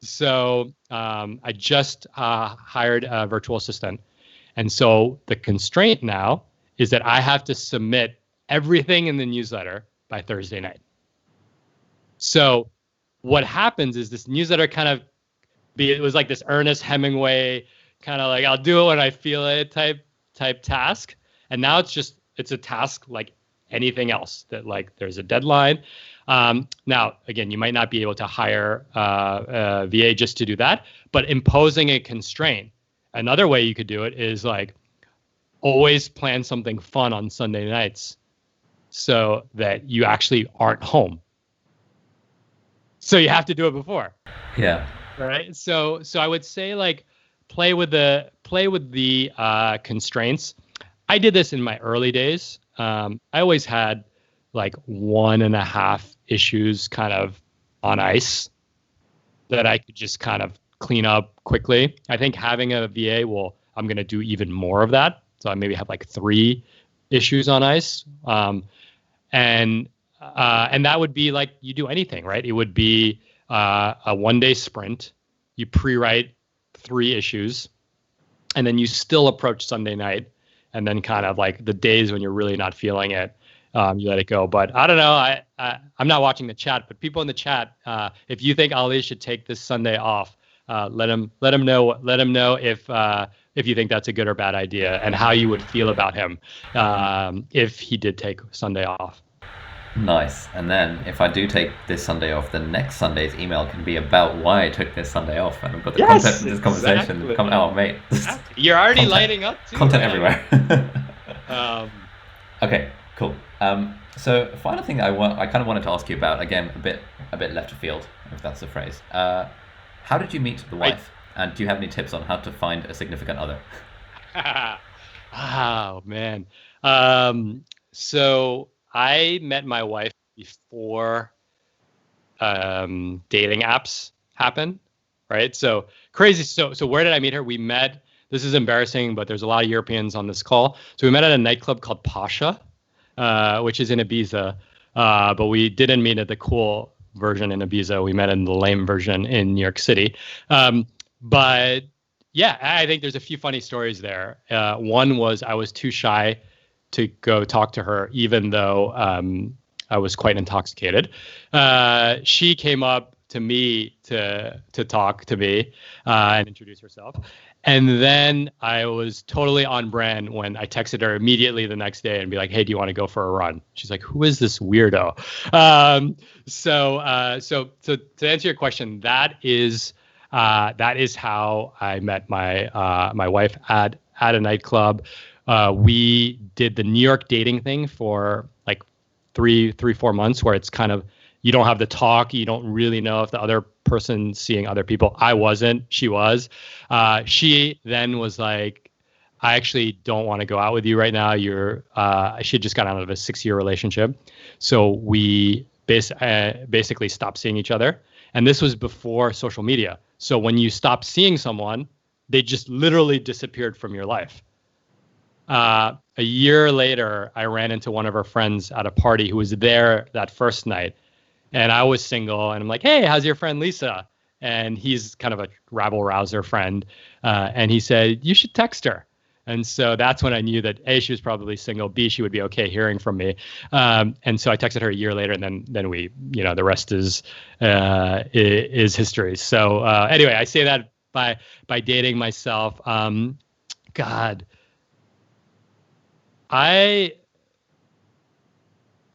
So I just hired a virtual assistant. And so the constraint now is that I have to submit everything in the newsletter by Thursday night. So what happens is this newsletter it was like this Ernest Hemingway kind of like, I'll do it when I feel it type task. And now it's a task like anything else, that like there's a deadline. Now, again, you might not be able to hire a VA just to do that, but imposing a constraint. Another way you could do it is like always plan something fun on Sunday nights so that you actually aren't home. So you have to do it before. Yeah. Right. So I would say like play with the constraints. I did this in my early days. I always had like 1.5 issues kind of on ice that I could just kind of clean up quickly. I think having a VA I'm going to do even more of that. So I maybe have like 3 issues on ice. And that would be like you do anything, right? It would be a 1-day sprint. You pre-write 3 issues, and then you still approach Sunday night, and then kind of like the days when you're really not feeling it, you let it go. But I don't know. I'm not watching the chat, but people in the chat, if you think Ali should take this Sunday off, let him know. Let him know if you think that's a good or bad idea, and how you would feel about him if he did take Sunday off. Nice. And then if I do take this Sunday off, the next Sunday's email can be about why I took this Sunday off, and I've got the content of this conversation. Oh, mate. You're already lighting up too. Content everywhere. Okay, cool. So final thing I kind of wanted to ask you about, again, a bit left of field, if that's the phrase. How did you meet the wife? And do you have any tips on how to find a significant other? Oh, man. So I met my wife before dating apps happen, right? So crazy. So where did I meet her? We met. This is embarrassing, but there's a lot of Europeans on this call. So we met at a nightclub called Pasha, which is in Ibiza. But we didn't meet at the cool version in Ibiza. We met in the lame version in New York City. But yeah, I think there's a few funny stories there. One was I was too shy to go talk to her, even though I was quite intoxicated. She came up to me to talk to me and introduce herself. And then I was totally on brand when I texted her immediately the next day and be like, hey, do you want to go for a run? She's like, who is this weirdo? So to answer your question, that is how I met my wife at a nightclub. We did the New York dating thing for like 4 months, where it's kind of, you don't have the talk. You don't really know if the other person's seeing other people. I wasn't. She was. She then was like, I actually don't want to go out with you right now. She just got out of a 6-year relationship. So we basically stopped seeing each other. And this was before social media. So when you stop seeing someone, they just literally disappeared from your life. A year later, I ran into one of her friends at a party who was there that first night. And I was single, and I'm like, hey, how's your friend Lisa? And he's kind of a rabble-rouser friend. And he said, you should text her. And so that's when I knew that A, she was probably single, B, she would be okay hearing from me. And so I texted her a year later, and then we, the rest is history. So anyway, I say that by dating myself. God, I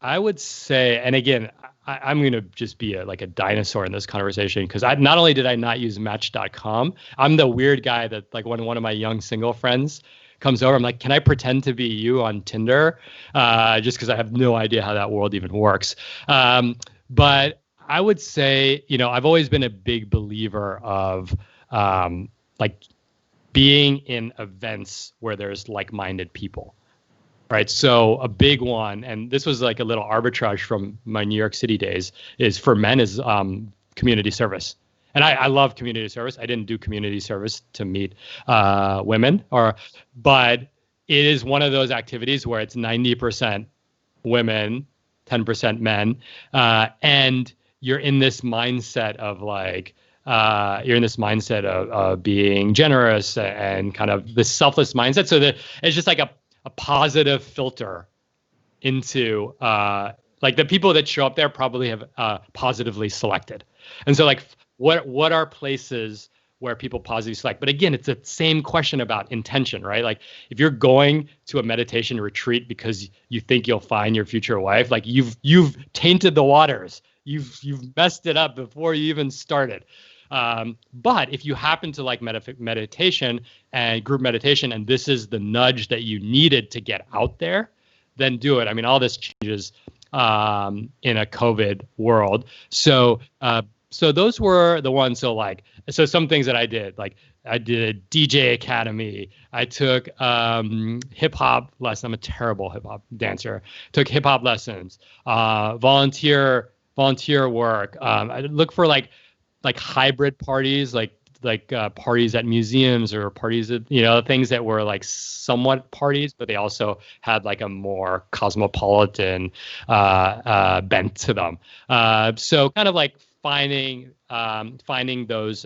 would say, and again, I'm going to just be like a dinosaur in this conversation, because not only did I not use Match.com, I'm the weird guy that, like, when one of my young single friends comes over, I'm like, can I pretend to be you on Tinder? Just because I have no idea how that world even works. But I would say, I've always been a big believer of like being in events where there's like-minded people. Right. So a big one, and this was like a little arbitrage from my New York City days, is for men is community service. And I love community service. I didn't do community service to meet women, but it is one of those activities where it's 90% women, 10% men. And you're in this mindset of like, of being generous and kind of this selfless mindset. So that it's just like a positive filter into like the people that show up there probably have positively selected. And so like what are places where people positively select? But again, it's the same question about intention, right? Like if you're going to a meditation retreat because you think you'll find your future wife, like you've tainted the waters. You've messed it up before you even started. But if you happen to like meditation and group meditation, and this is the nudge that you needed to get out there, then do it. I mean, all this changes in a COVID world. So those were the ones. So some things that I did, like I did a DJ academy. I took hip hop lessons. I'm a terrible hip hop dancer. Took hip hop lessons. Volunteer work. I look for like hybrid parties, like parties at museums or parties at, things that were like somewhat parties, but they also had like a more cosmopolitan bent to them. So kind of like finding those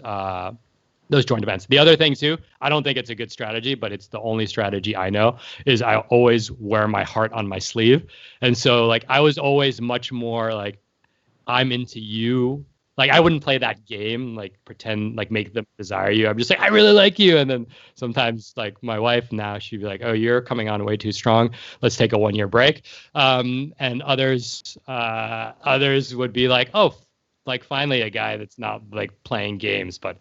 joint events. The other thing too, I don't think it's a good strategy, but it's the only strategy I know, is I always wear my heart on my sleeve. And so like I was always much more like, I'm into you. Like I wouldn't play that game, like pretend, like make them desire you. I'm just like, I really like you. And then sometimes like my wife now, she'd be like, oh, you're coming on way too strong. Let's take a 1-year break. And others would be like, oh, like finally a guy that's not like playing games. But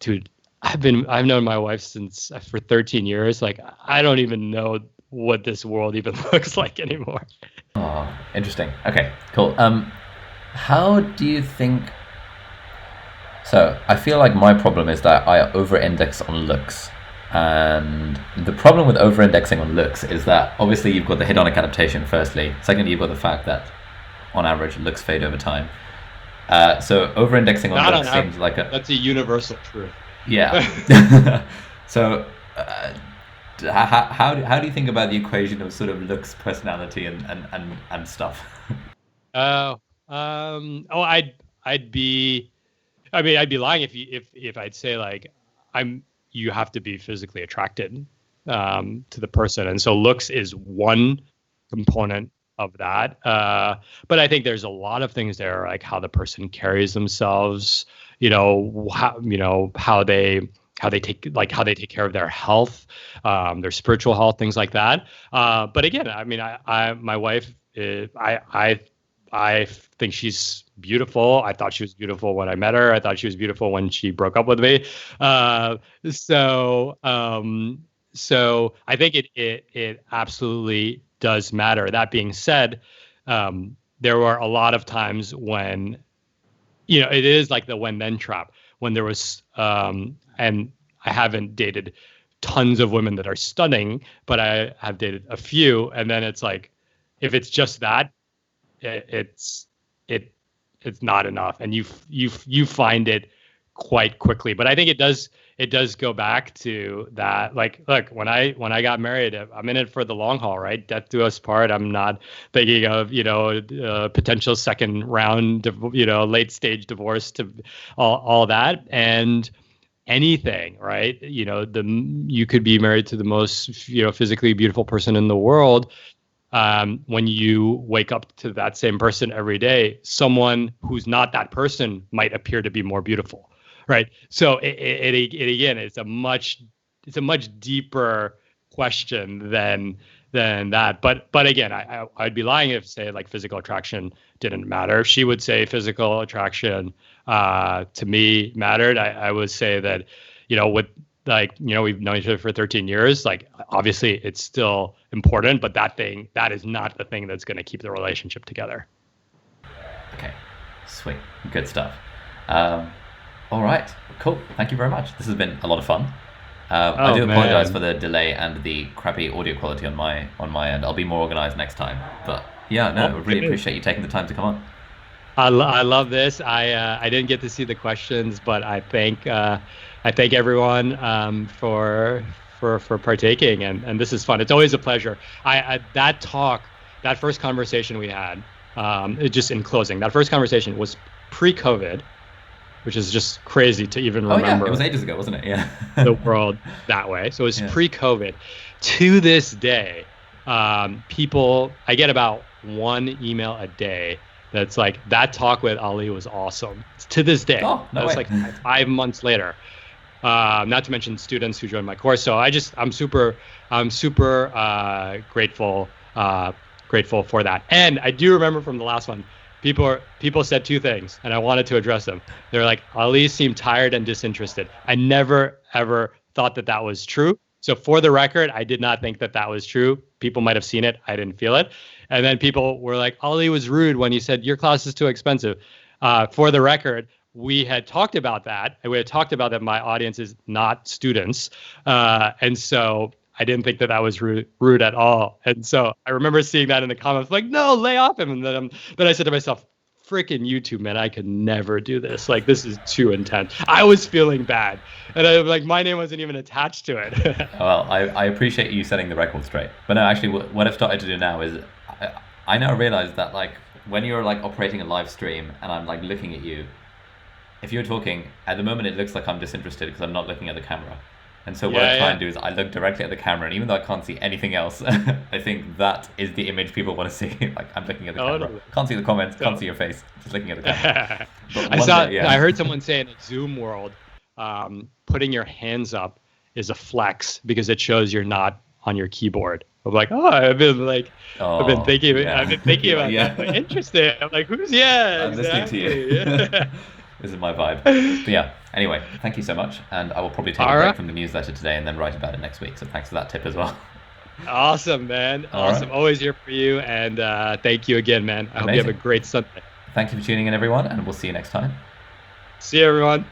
dude, I've known my wife for 13 years. Like I don't even know what this world even looks like anymore. Oh, interesting. Okay, cool. How do you think? So I feel like my problem is that I over-index on looks, and the problem with over-indexing on looks is that obviously you've got the hedonic adaptation firstly. Secondly, you've got the fact that on average looks fade over time. So over-indexing on Not on looks average. seems like a That's a universal truth. yeah. So how do you think about the equation of sort of looks, personality, and stuff? Oh, oh, I'd be, I mean, I'd be lying if I'd say like I'm. You have to be physically attracted to the person, and so looks is one component of that. But I think there's a lot of things there, like how the person carries themselves. How they take care of their health, their spiritual health, things like that. But again, I mean, my wife, I think she's beautiful. I thought she was beautiful when I met her. I thought she was beautiful when she broke up with me. Uh, so, um, so I think it absolutely does matter. That being said, there were a lot of times when it is like the when then trap. When there was, and I haven't dated tons of women that are stunning, but I have dated a few, and then it's like, if it's just that, it's it it's not enough, and you find it quite quickly. But I think it does go back to that. Like, look, when I got married, I'm in it for the long haul, right? Death do us part. I'm not thinking of potential second round, late stage divorce to all that. And anything, right? You could be married to the most physically beautiful person in the world. When you wake up to that same person every day, someone who's not that person might appear to be more beautiful, right? So again, it's a much deeper question than that. But again, I'd be lying if say like physical attraction didn't matter. She would say physical attraction to me mattered. I would say that with we've known each other for 13 years. Like, obviously it's still important, but that is not the thing that's going to keep the relationship together. Okay, sweet, good stuff. All right, cool. Thank you very much. This has been a lot of fun. I do apologize for the delay and the crappy audio quality on my end. I'll be more organized next time. But yeah, no, I really appreciate you taking the time to come on. I love this. I didn't get to see the questions, but I thank everyone for partaking, and this is fun. It's always a pleasure. That first conversation we had, just in closing, that first conversation was pre-COVID, which is just crazy to even remember. Oh yeah, it was ages ago, wasn't it? Yeah. The world that way. So it was pre-COVID. To this day, people, I get about one email a day that's like, that talk with Ali was awesome. To this day. Oh, no way. Like 5 months later. Not to mention students who joined my course. So I'm super grateful for that. And I do remember from the last one, people said two things, and I wanted to address them. They're like, Ali seemed tired and disinterested. I never ever thought that was true. So for the record, I did not think that was true. People might have seen it. I didn't feel it. And then people were like, Ali was rude when he said your class is too expensive. For the record, we had talked about that. And we had talked about that my audience is not students. And so I didn't think that was rude at all. And so I remember seeing that in the comments, like, no, lay off him. And then I said to myself, freaking YouTube, man, I could never do this. Like, this is too intense. I was feeling bad. And I like, my name wasn't even attached to it. Well, I appreciate you setting the record straight. But no, actually, what I've started to do now is I now realize that, like, when you're like operating a live stream and I'm like looking at you, if you're talking, at the moment it looks like I'm disinterested because I'm not looking at the camera. And so what I try and do is I look directly at the camera, and even though I can't see anything else, I think that is the image people want to see. Like, I'm looking at the camera. Can't see the comments, can't see your face, just looking at the camera. I heard someone say in a Zoom world, putting your hands up is a flex because it shows you're not on your keyboard. I'm like, I've been thinking about that. Like, interesting. I'm like, I'm listening to you. This is my vibe. But yeah, anyway, thank you so much. And I will probably take a break from the newsletter today and then write about it next week. So thanks for that tip as well. Awesome, man. Awesome. Right. Always here for you. And thank you again, man. I hope you have a great Sunday. Thank you for tuning in, everyone. And we'll see you next time. See you, everyone.